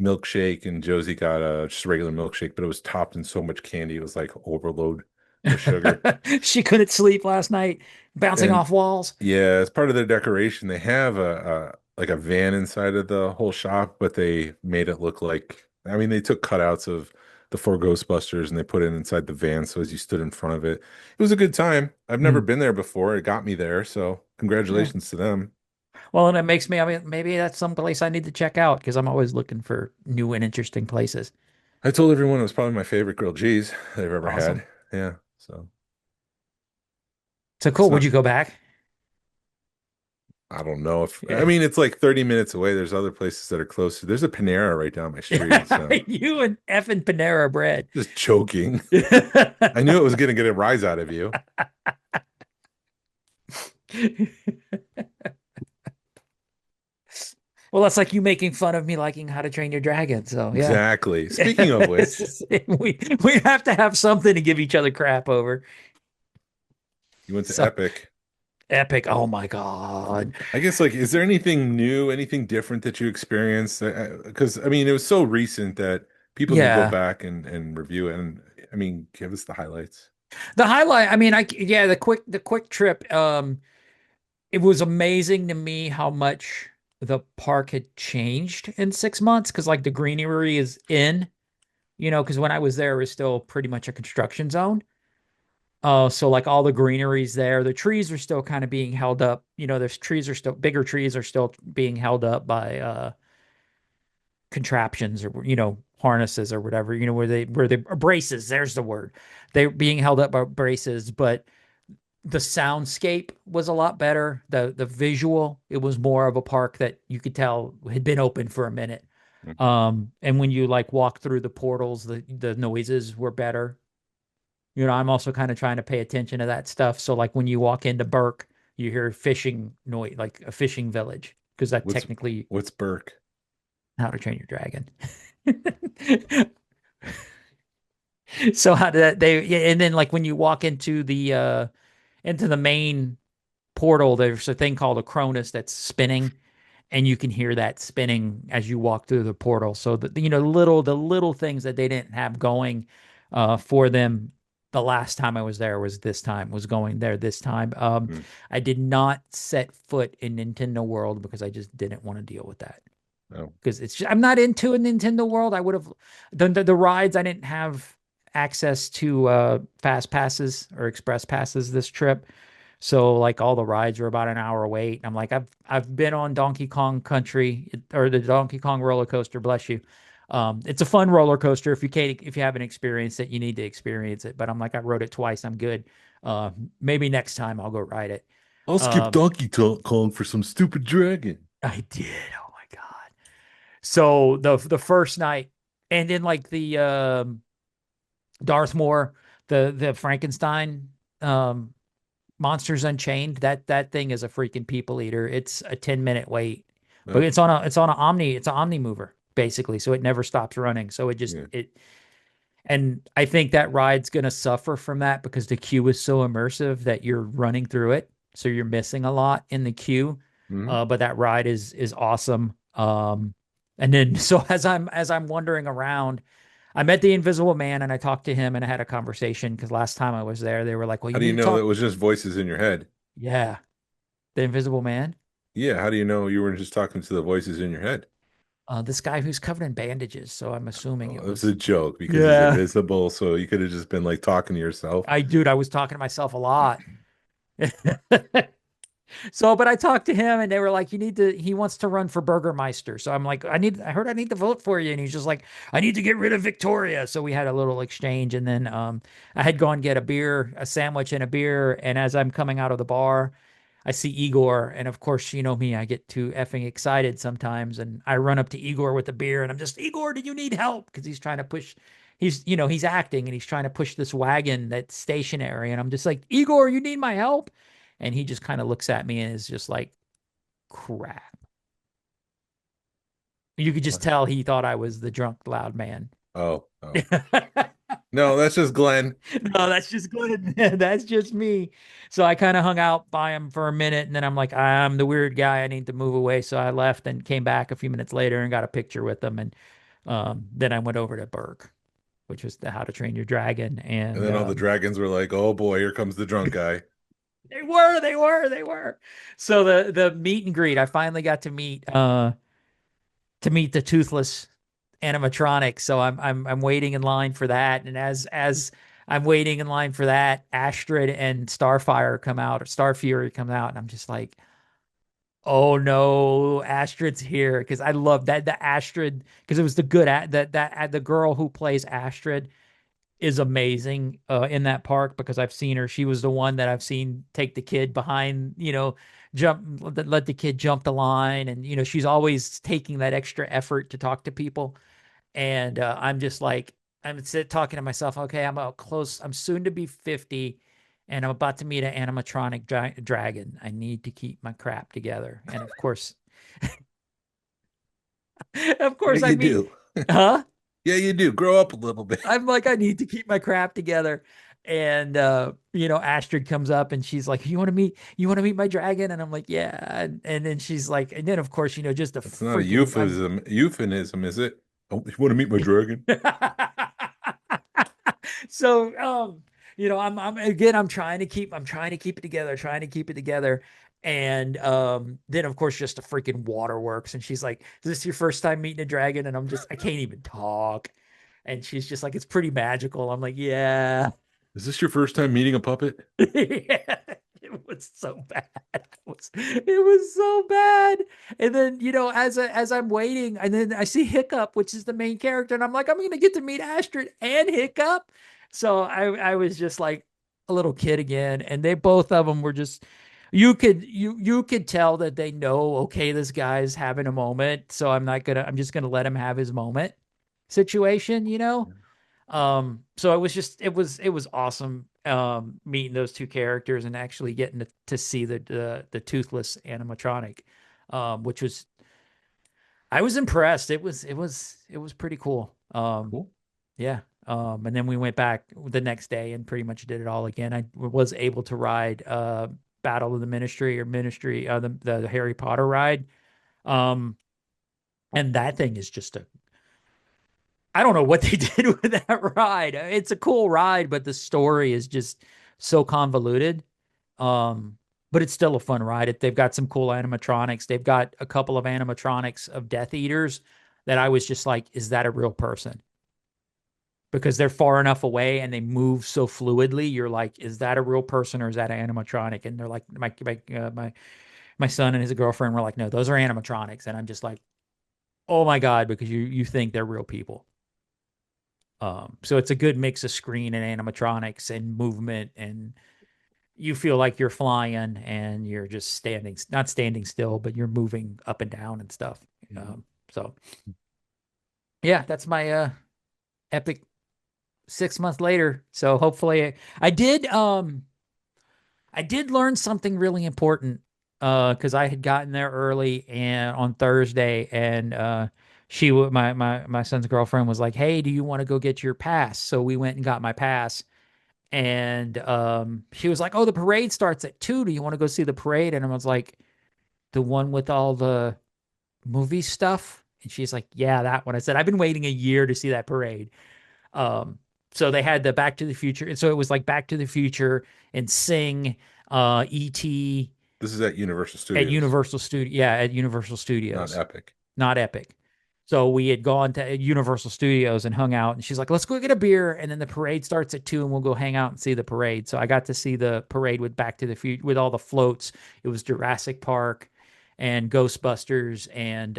milkshake, and Josie got a just a regular milkshake, but it was topped in so much candy, it was like overload with sugar. She couldn't sleep last night, bouncing And off walls. yeah, as part of their decoration, they have a like a van inside of the whole shop, but they made it look like, I mean, they took cutouts of the four Ghostbusters and they put it inside the van. So as you stood in front of it, it was a good time. I've never Mm. been there before. It got me there. So Yeah. congratulations to them. Well, and it makes me, I mean, maybe that's some place I need to check out because I'm always looking for new and interesting places. I told everyone it was probably my favorite grilled cheese they've ever Awesome. had. Yeah. So So it's cool. Would not, you go back? I don't know if, I mean, it's like 30 minutes away. There's other places that are closer. There's a Panera right down my street. So You and effing Panera bread. just choking. I knew it was going to get a rise out of you. Well, that's like you making fun of me liking How to Train Your Dragon. So yeah. Exactly. Speaking of which, We have to have something to give each other crap over. you went to So Epic. epic. Oh my God. I guess, like, is there anything new, anything different that you experienced? Because I mean, it was so recent that people can go Yeah. back and review it. And I mean, give us the highlights. The highlight, I mean, yeah, the quick trip. It was amazing to me how much the park had changed in 6 months because like the greenery is in, because when I was there, it was still pretty much a construction zone. So like all the greenery's there. The trees are still kind of being held up. There's trees are still bigger trees are still being held up by contraptions or harnesses or whatever, where they braces, there's the word. They're being held up by braces, but the soundscape was a lot better. The visual, it was more of a park that you could tell had been open for a minute. Mhm. And when you like walk through the portals, the noises were better. I'm also kind of trying to pay attention to that stuff. So like when you walk into Burke, you hear fishing noise, like a fishing village, because that What's technically what's Burke? How to Train Your Dragon. So how did that yeah, and then like when you walk into the main portal, there's a thing called a Cronus that's spinning, and you can hear that spinning as you walk through the portal. So the little things that they didn't have going for them the last time I was there was going there this time. Hmm. I did not set foot in Nintendo World because I just didn't want to deal with that. Oh, Because I'm not into a Nintendo World. I would have the rides. I didn't have access to fast passes or express passes this trip. So like all the rides were about an hour wait. And I'm like, I've been on Donkey Kong Country or the Donkey Kong roller coaster, bless you. It's a fun roller coaster. If you haven't experienced it, you need to experience it. But I'm like, I rode it twice. I'm good. Maybe next time I'll go ride it. I'll skip Um, Donkey Kong for some stupid dragon. I did. Oh my God. So the first night, and then like the Darth Moore, the Frankenstein um Monsters Unchained, that thing is a freaking people eater. It's a 10-minute wait. But Oh, it's an Omni mover, basically. So it never stops running. So yeah. and I think that ride's gonna suffer from that because the queue is so immersive that you're running through it. So you're missing a lot in the queue. Hmm. But that ride is awesome. And then so as I'm wandering around, I met the Invisible Man and I talked to him and I had a conversation because last time I was there, they were like, "Well, How you do need you to know that talk." was just voices in your head? Yeah, the Invisible Man. Yeah, how do you know you weren't just talking to the voices in your head? This guy who's covered in bandages, so I'm assuming Oh, it it was a was. joke because he's Yeah, invisible, so you could have just been like talking to yourself. I was talking to myself a lot. So, but I talked to him and they were like, he wants to run for Burgermeister. So I'm like, I heard I need to vote for you. And he's just like, I need to get rid of Victoria. So we had a little exchange. And then I had gone get a sandwich and a beer. And as I'm coming out of the bar, I see Igor. And of course, you know me, I get too effing excited sometimes. And I run up to Igor with the beer and I'm just, Igor, do you need help? Because he's trying to push, he's acting and he's trying to push this wagon that's stationary. And I'm just like, Igor, you need my help? And he just kind of looks at me and is just like, crap. You could just tell he thought I was the drunk, loud man. Oh, oh. No, No, that's just Glenn. that's just good. That's just me. So I kind of hung out by him for a minute and then I'm like, I'm the weird guy. I need to move away. So I left and came back a few minutes later and got a picture with him. And then I went over to Burke, which was the How to Train Your Dragon. And And then all the dragons were like, "Oh boy, here comes the drunk guy." they were. So the meet and greet, I finally got to meet the toothless animatronic. So I'm waiting in line for that. And as I'm waiting in line for that, Astrid and Starfire come out, or Starfury come out, and I'm just like, oh no, Astrid's here. Because I love that the Astrid, because it was the good that the girl who plays Astrid is amazing in that park because I've seen her. She was the one that I've seen take the kid behind, jump, let the kid jump the line. And, she's always taking that extra effort to talk to people. And I'm just like, talking to myself, okay, I'm soon to be 50 and I'm about to meet an animatronic dragon. I need to keep my crap together. And of course, of Yeah, course I you meet, do. huh? Yeah, you do. Grow up a little bit. I'm like, I need to keep my crap together. And Astrid comes up and she's like, you want to meet my dragon? And I'm like, yeah. And then she's like, and then of course, just a It's not a freaking euphemism, is it? Oh, you want to meet my dragon? so I'm trying to keep it together, trying to keep it together. And then of course just the freaking waterworks. And she's like, is this your first time meeting a dragon? And I can't even talk. And she's just like, it's pretty magical. I'm like, yeah. Is this your first time meeting a puppet? Yeah, it was so bad. It was so bad. And then, as I'm waiting, and then I see Hiccup, which is the main character, and I'm like, I'm gonna get to meet Astrid and Hiccup. So I was just like a little kid again, and they both of them were just you could tell that they know, okay, this guy's having a moment, so I'm just gonna let him have his moment situation. So it was awesome meeting those two characters and actually getting to see the toothless animatronic, which was I was impressed. It was pretty cool. Cool. Yeah. And then we went back the next day and pretty much did it all again. I was able to ride Battle of the Ministry or Ministry the Harry Potter ride. And that thing is just I don't know what they did with that ride. It's a cool ride, but the story is just so convoluted. Um, but it's still a fun ride. They've got some cool animatronics. They've got a couple of animatronics of Death Eaters that I was just like, is that a real person? Because they're far enough away and they move so fluidly. You're like, is that a real person or is that an animatronic? And they're like, my son and his girlfriend were like, no, those are animatronics. And I'm just like, oh my God, because you think they're real people. So it's a good mix of screen and animatronics and movement, and you feel like you're flying and you're just standing, not standing still, but you're moving up and down and stuff. So yeah, that's my epic 6 months later. So hopefully I did learn something really important because I had gotten there early and on Thursday, and my son's girlfriend was like, "Hey, do you want to go get your pass?" So we went and got my pass, and she was like, "Oh, the parade starts at 2. Do you want to go see the parade?" And I was like, "The one with all the movie stuff?" And she's like, "Yeah, that one." I said, "I've been waiting a year to see that parade." Um, so they had the Back to the Future, and so it was like Back to the Future and Sing, E.T. This is at Universal at Studios, Universal Studio, yeah, at Universal not Studios, Epic. not Epic. So we had gone to Universal Studios and hung out, and she's like, "Let's go get a beer, and then the parade starts at 2, and we'll go hang out and see the parade." So I got to see the parade with Back to the Future with all the floats. It was Jurassic Park and Ghostbusters and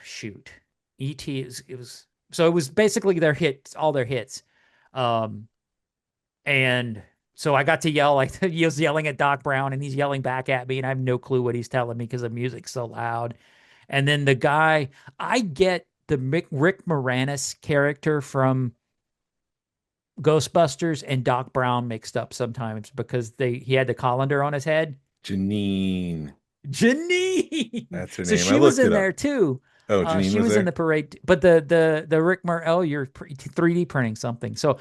shoot, E.T. It was so it was basically their hits, all their hits. Um, and so I got to yell, like he was yelling at Doc Brown and he's yelling back at me, and I have no clue what he's telling me because the music's so loud. And then the guy, I get the Rick Moranis character from Ghostbusters and Doc Brown mixed up sometimes because he had the colander on his head. Janine. Janine. That's her So name. I she was looked in it there up. too. Oh, Janine She was was in there? the parade, but the Rick Marell, you're 3D printing something. So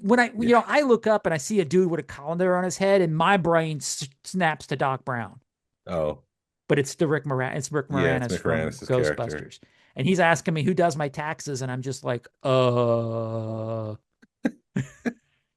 when I Yeah. I look up and I see a dude with a colander on his head, and my brain snaps to Doc Brown, Oh, but it's it's Rick yeah, it's Moranis Mick from Moranis' character. Ghostbusters, and he's asking me who does my taxes, and I'm just like,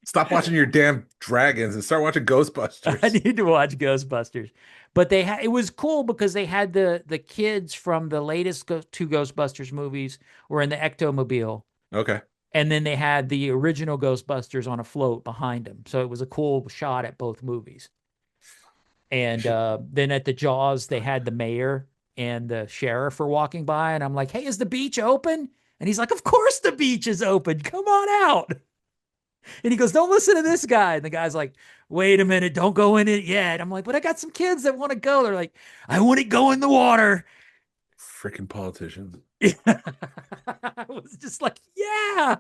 Stop watching your damn dragons and start watching I Ghostbusters. need to watch Ghostbusters. But it was cool because they had the kids from the latest two Ghostbusters movies were in the Ectomobile, Okay. and then they had the original Ghostbusters on a float behind them. So it was a cool shot at both movies. I And should then at the Jaws, they had the mayor and the sheriff are walking by, and I'm like, "Hey, is the beach open?" And he's like, "Of course the beach is open. Come on out." And he goes, "Don't listen to this guy." And the guy's like, "Wait a minute, don't go in it yet." I'm like, "But I got some kids that want to go." They're like, "I wouldn't go in the water." freaking politicians. I was just like, yeah.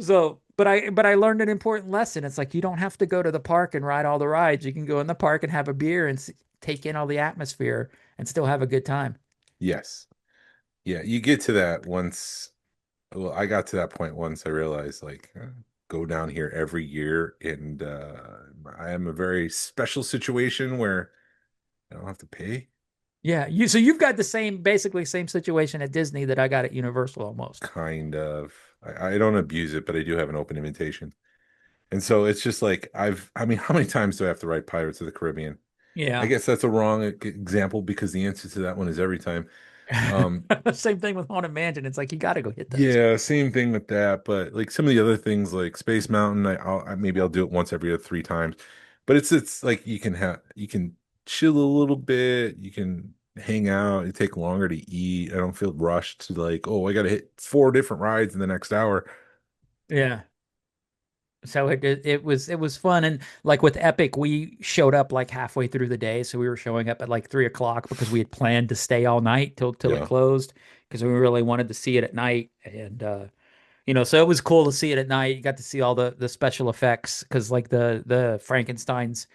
So, but I learned an important lesson. It's like you don't have to go to the park and ride all the rides. You can go in the park and have a beer and take in all the atmosphere and still have a good time. Yes. Yeah, you get to that once. Well, I got to that point once I realized like go down here every year and I am a very special situation where I don't have to pay. Yeah, so you've got the basically same situation at Disney that I got at Universal almost. Kind of. I don't abuse it, but I do have an open invitation. And so it's just like I mean, how many times do I have to write Pirates of the Caribbean? I Yeah. guess that's a wrong example because the answer to that one is every time. Um, Same thing with Haunted Mansion. It's like you got to go hit those. yeah, same thing with that. But like some of the other things, like Space Mountain, maybe I'll do it once every 3 times. But it's like you can chill a little bit, you can hang out. It take longer to eat. I don't feel rushed to like, oh, I got to hit 4 different rides in the next hour. Yeah. So it was fun, and like with Epic, we showed up like halfway through the day, so we were showing up at like 3 o'clock because we had planned to stay all night till it Yeah. closed because we really wanted to see it at night, and so it was cool to see it at night. You got to see all the special effects because like the Frankenstein's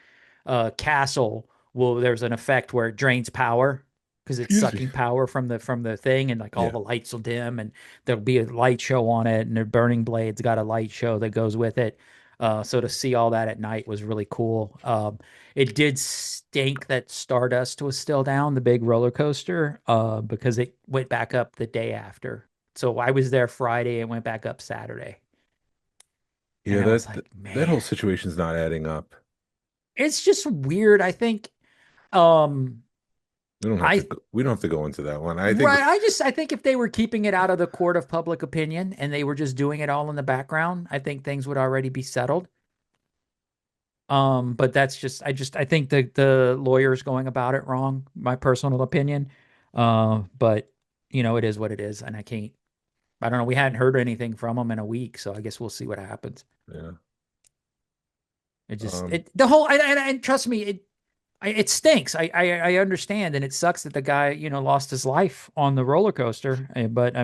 castle there's an effect where it drains power because it's Excuse me. sucking power from the thing, and like all Yeah. the lights will dim and there'll be a light show on it, and the burning blades got a light show that goes with it. So to see all that at night was really cool. It did stink that Stardust was still down, the big roller coaster, because it went back up the day after. So I was there Friday and went back up Saturday. Yeah, And I was that like, that, that whole man, situation's not adding up. it's just weird. I think, um, I We don't have to go into that one. I think right. I think if they were keeping it out of the court of public opinion and they were just doing it all in the background, I think things would already be settled. But that's just I think the lawyer's going about it wrong, my personal opinion. But it is what it is, and I don't know. We hadn't heard anything from them in a week, so I guess we'll see what happens. yeah. It just Um it the whole and trust me, it stinks. I understand, and it sucks that the guy lost his life on the roller coaster. But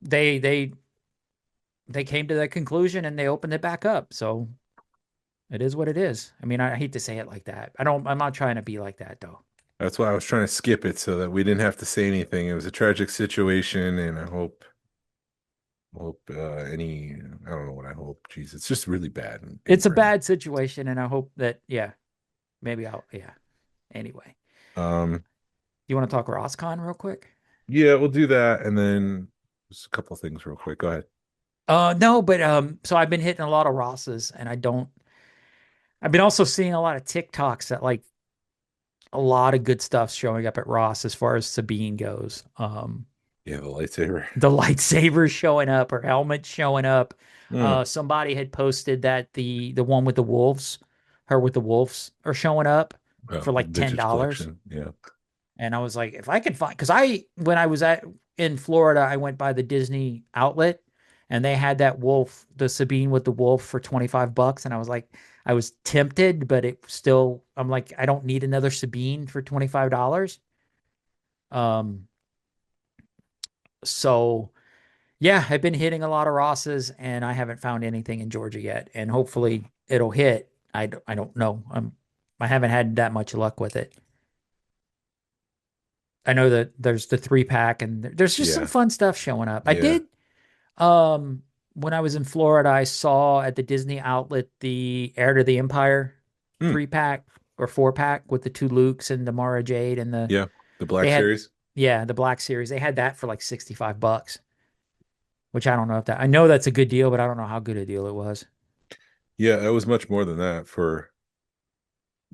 they they they came to that conclusion and they opened it back up. So it is what it is. I mean, I hate to say it like that. I'm not trying to be like that though. that's why I was trying to skip it so that we didn't have to say anything. It was a tragic situation, and I hope any I don't know what I hope. Jeez, it's just really bad in It's a print. bad situation, and I hope that maybe yeah. Anyway, Um you want to talk Roscon real quick? yeah, we'll do that, and then just a couple of things real quick. Go ahead. No, but so I've been hitting a lot of Rosses, and I've been also seeing a lot of TikToks that like a lot of good stuff showing up at Ross as far as Sabine goes. Yeah, the lightsaber. The lightsabers showing up or helmets showing up. Hmm. Somebody had posted that the one with the wolves, her with the wolves, are showing up Well, for like vintage $10. collection. Yeah. And I was like, if I could find, because when I was in Florida, I went by the Disney outlet and they had that wolf, the Sabine with the wolf for $25. And I was like, I was tempted, but I'm like, I don't need another Sabine for $25. Um, so yeah, I've been hitting a lot of Rosses and I haven't found anything in Georgia yet. And hopefully it'll hit. I don't know. I haven't had that much luck with it. I know that there's the 3-pack and there's just some Yeah. fun stuff showing up. I Yeah. did when I was in Florida, I saw at the Disney outlet the Heir to the Empire Hmm. 3-pack or 4-pack with the two Lukes and the Mara Jade and Yeah. The they Black had Series. the Black Series. They had that for like $65, which I don't know if I know that's a good deal, but I don't know how good a deal it was. Yeah, that was much more than that for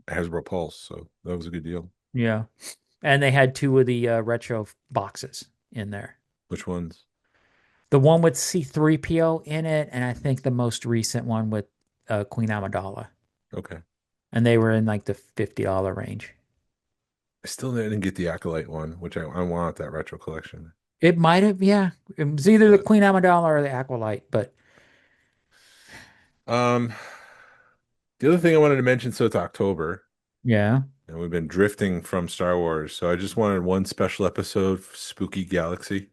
Hasbro Pulse, so that was a good deal. Yeah. And they had two of the retro boxes in there. Which ones? The one with C3PO in it, and I think the most recent one with Queen Amidala. Okay. And they were in like the $50 range. I still didn't get the Acolyte one, which I want that retro collection. It might have, yeah. It was either the But Queen Amidala or the Aqualite, but um the other thing I wanted to mention, so it's October, yeah. and we've been drifting from Star Wars, so I just wanted one special episode for Spooky Galaxy.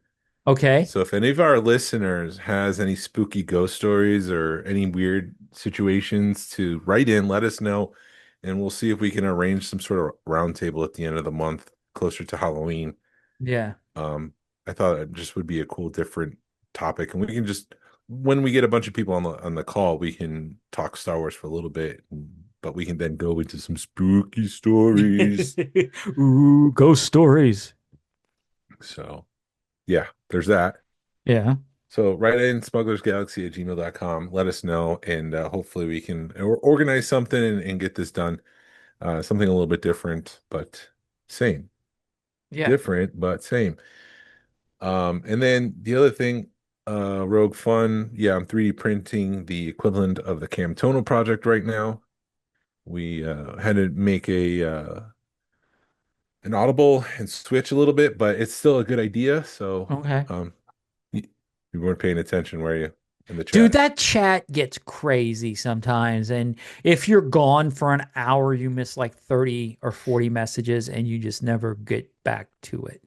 Okay. So if any of our listeners has any spooky ghost stories or any weird situations to write in, let us know, and we'll see if we can arrange some sort of roundtable at the end of the month, closer to Halloween. Yeah. Um, I thought it just would be a cool, different topic, and we can just when we get a bunch of people on the call, we can talk Star Wars for a little bit, but we can then go into some spooky stories. Ooh, ghost stories. So yeah, there's that. Yeah. So write in smugglersgalaxy@gmail.com. Let us know, and hopefully we can organize something and get this done. Something a little bit different, but same. Yeah. Different, but same. And then the other thing, Rogue Fun. Yeah, I'm 3D printing the equivalent of the Camtono project right now. We had to make an audible and switch a little bit, but it's still a good idea. So Okay. you, you weren't paying attention, were you, in the Dude, chat? that chat gets crazy sometimes. And if you're gone for an hour, you miss like 30 or 40 messages and you just never get back to it.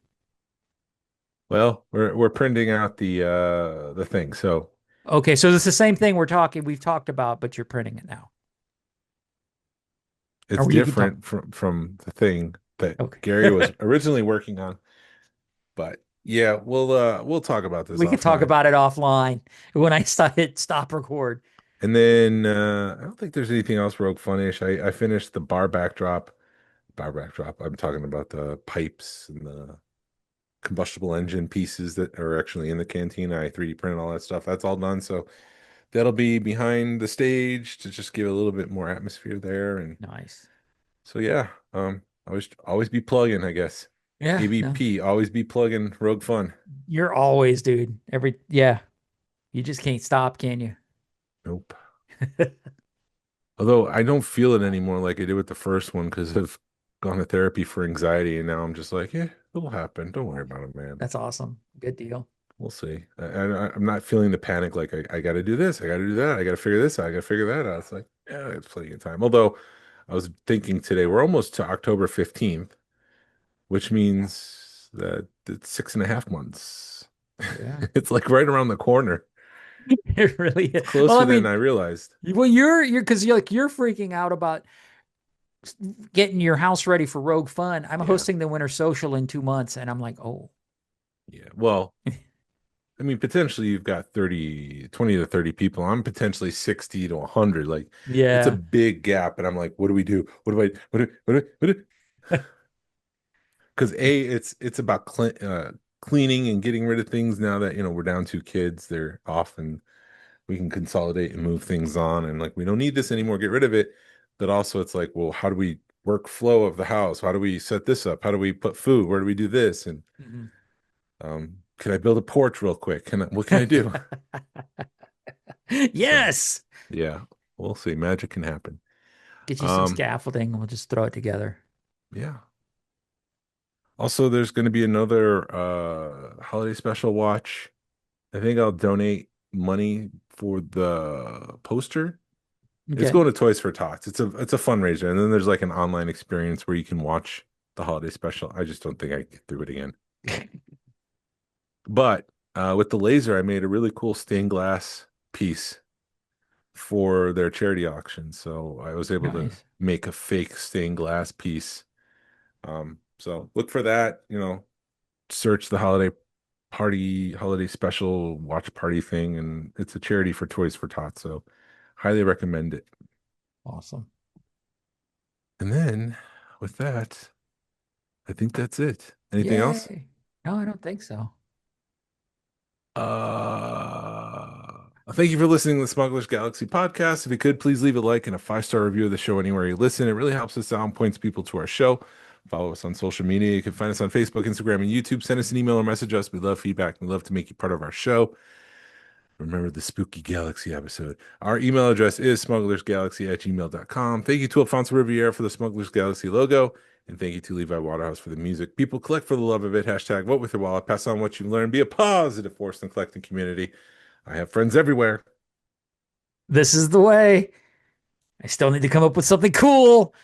Well, we're printing out the thing, so Okay, so it's the same thing we've talked about, but you're printing it now. it's Or you can talk. different from the thing that Okay. Gary was originally working on. But yeah, we'll talk about this We could talk offline. about it offline when I hit stop record. And then I don't think there's anything else Rogue Fun-ish. I finished the bar backdrop. Bar backdrop. I'm talking about the pipes and the combustible engine pieces that are actually in the cantina. I 3D printed all that stuff. That's all done. So that'll be behind the stage to just give a little bit more atmosphere there. And Nice. so yeah, always be plugging, I guess. Yeah. No, ABP, always be plugging Rogue Fun. you're always, dude. Yeah. You just can't stop, can you? Nope. Although I don't feel it anymore like I did with the first one because I've gone to therapy for anxiety, and now I'm just like, yeah, it'll happen. Don't worry about it, man. That's awesome. Good deal. We'll see. I'm not feeling the panic like I got to do this, I got to do that, I got to figure this out, I got to figure that out. It's like, yeah, it's plenty of time. Although I was thinking today, we're almost to October 15th, which means that it's 6.5 months. Yeah. It's like right around the corner. It really is. It's closer Well, I than mean, I realized. well, you're because you're freaking out about getting your house ready for Rogue Fun. I'm Yeah. hosting the Winter Social in 2 months, and I'm like, oh, Yeah. Well, I mean, potentially you've got 20 to 30 people. I'm potentially 60 to 100. Like it's a yeah. big gap. And I'm like, what do we do? Because it's about cleaning and getting rid of things now that, we're down 2 kids. They're off and we can consolidate and move things on. And like, we don't need this anymore. Get rid of it. But also it's like, well, how do we work flow of the house? How do we set this up? How do we put food? Where do we do this? And Mhm. can I build a porch real quick? What can I do? So Yes. yeah, we'll see. Magic can happen. Get you some Um, scaffolding. We'll just throw it together. yeah. Also, there's going to be another holiday special watch. I think I'll donate money for the poster. It's Okay. going to Toys for Tots. It's a fundraiser, and then there's like an online experience where you can watch the holiday special. I just don't think I can get through it again. But with the laser, I made a really cool stained glass piece for their charity auction. So I was able to Nice. make a fake stained glass piece. So look for that, search the holiday special watch party thing, and it's a charity for Toys for Tots. So highly recommend it. Awesome. And then with that, I think that's it. Anything else? Yay. No, I don't think so. Thank you for listening to the Smugglers Galaxy Podcast. If you could, please leave a like and a 5-star review of the show anywhere you listen. It really helps us out and points people to our show. Follow us on social media. You can find us on Facebook, Instagram, and YouTube. Send us an email or message us. We love feedback. We love to make you part of our show. Remember the Spooky Galaxy episode. Our email address is smugglersgalaxy@gmail.com. Thank you to Alfonso Riviera for the Smugglers Galaxy logo. And thank you to Levi Waterhouse for the music. People, collect for the love of it. Hashtag vote with your wallet. Pass on what you learned. Be a positive force in the collecting community. I have friends everywhere. This is the way. I still need to come up with something cool.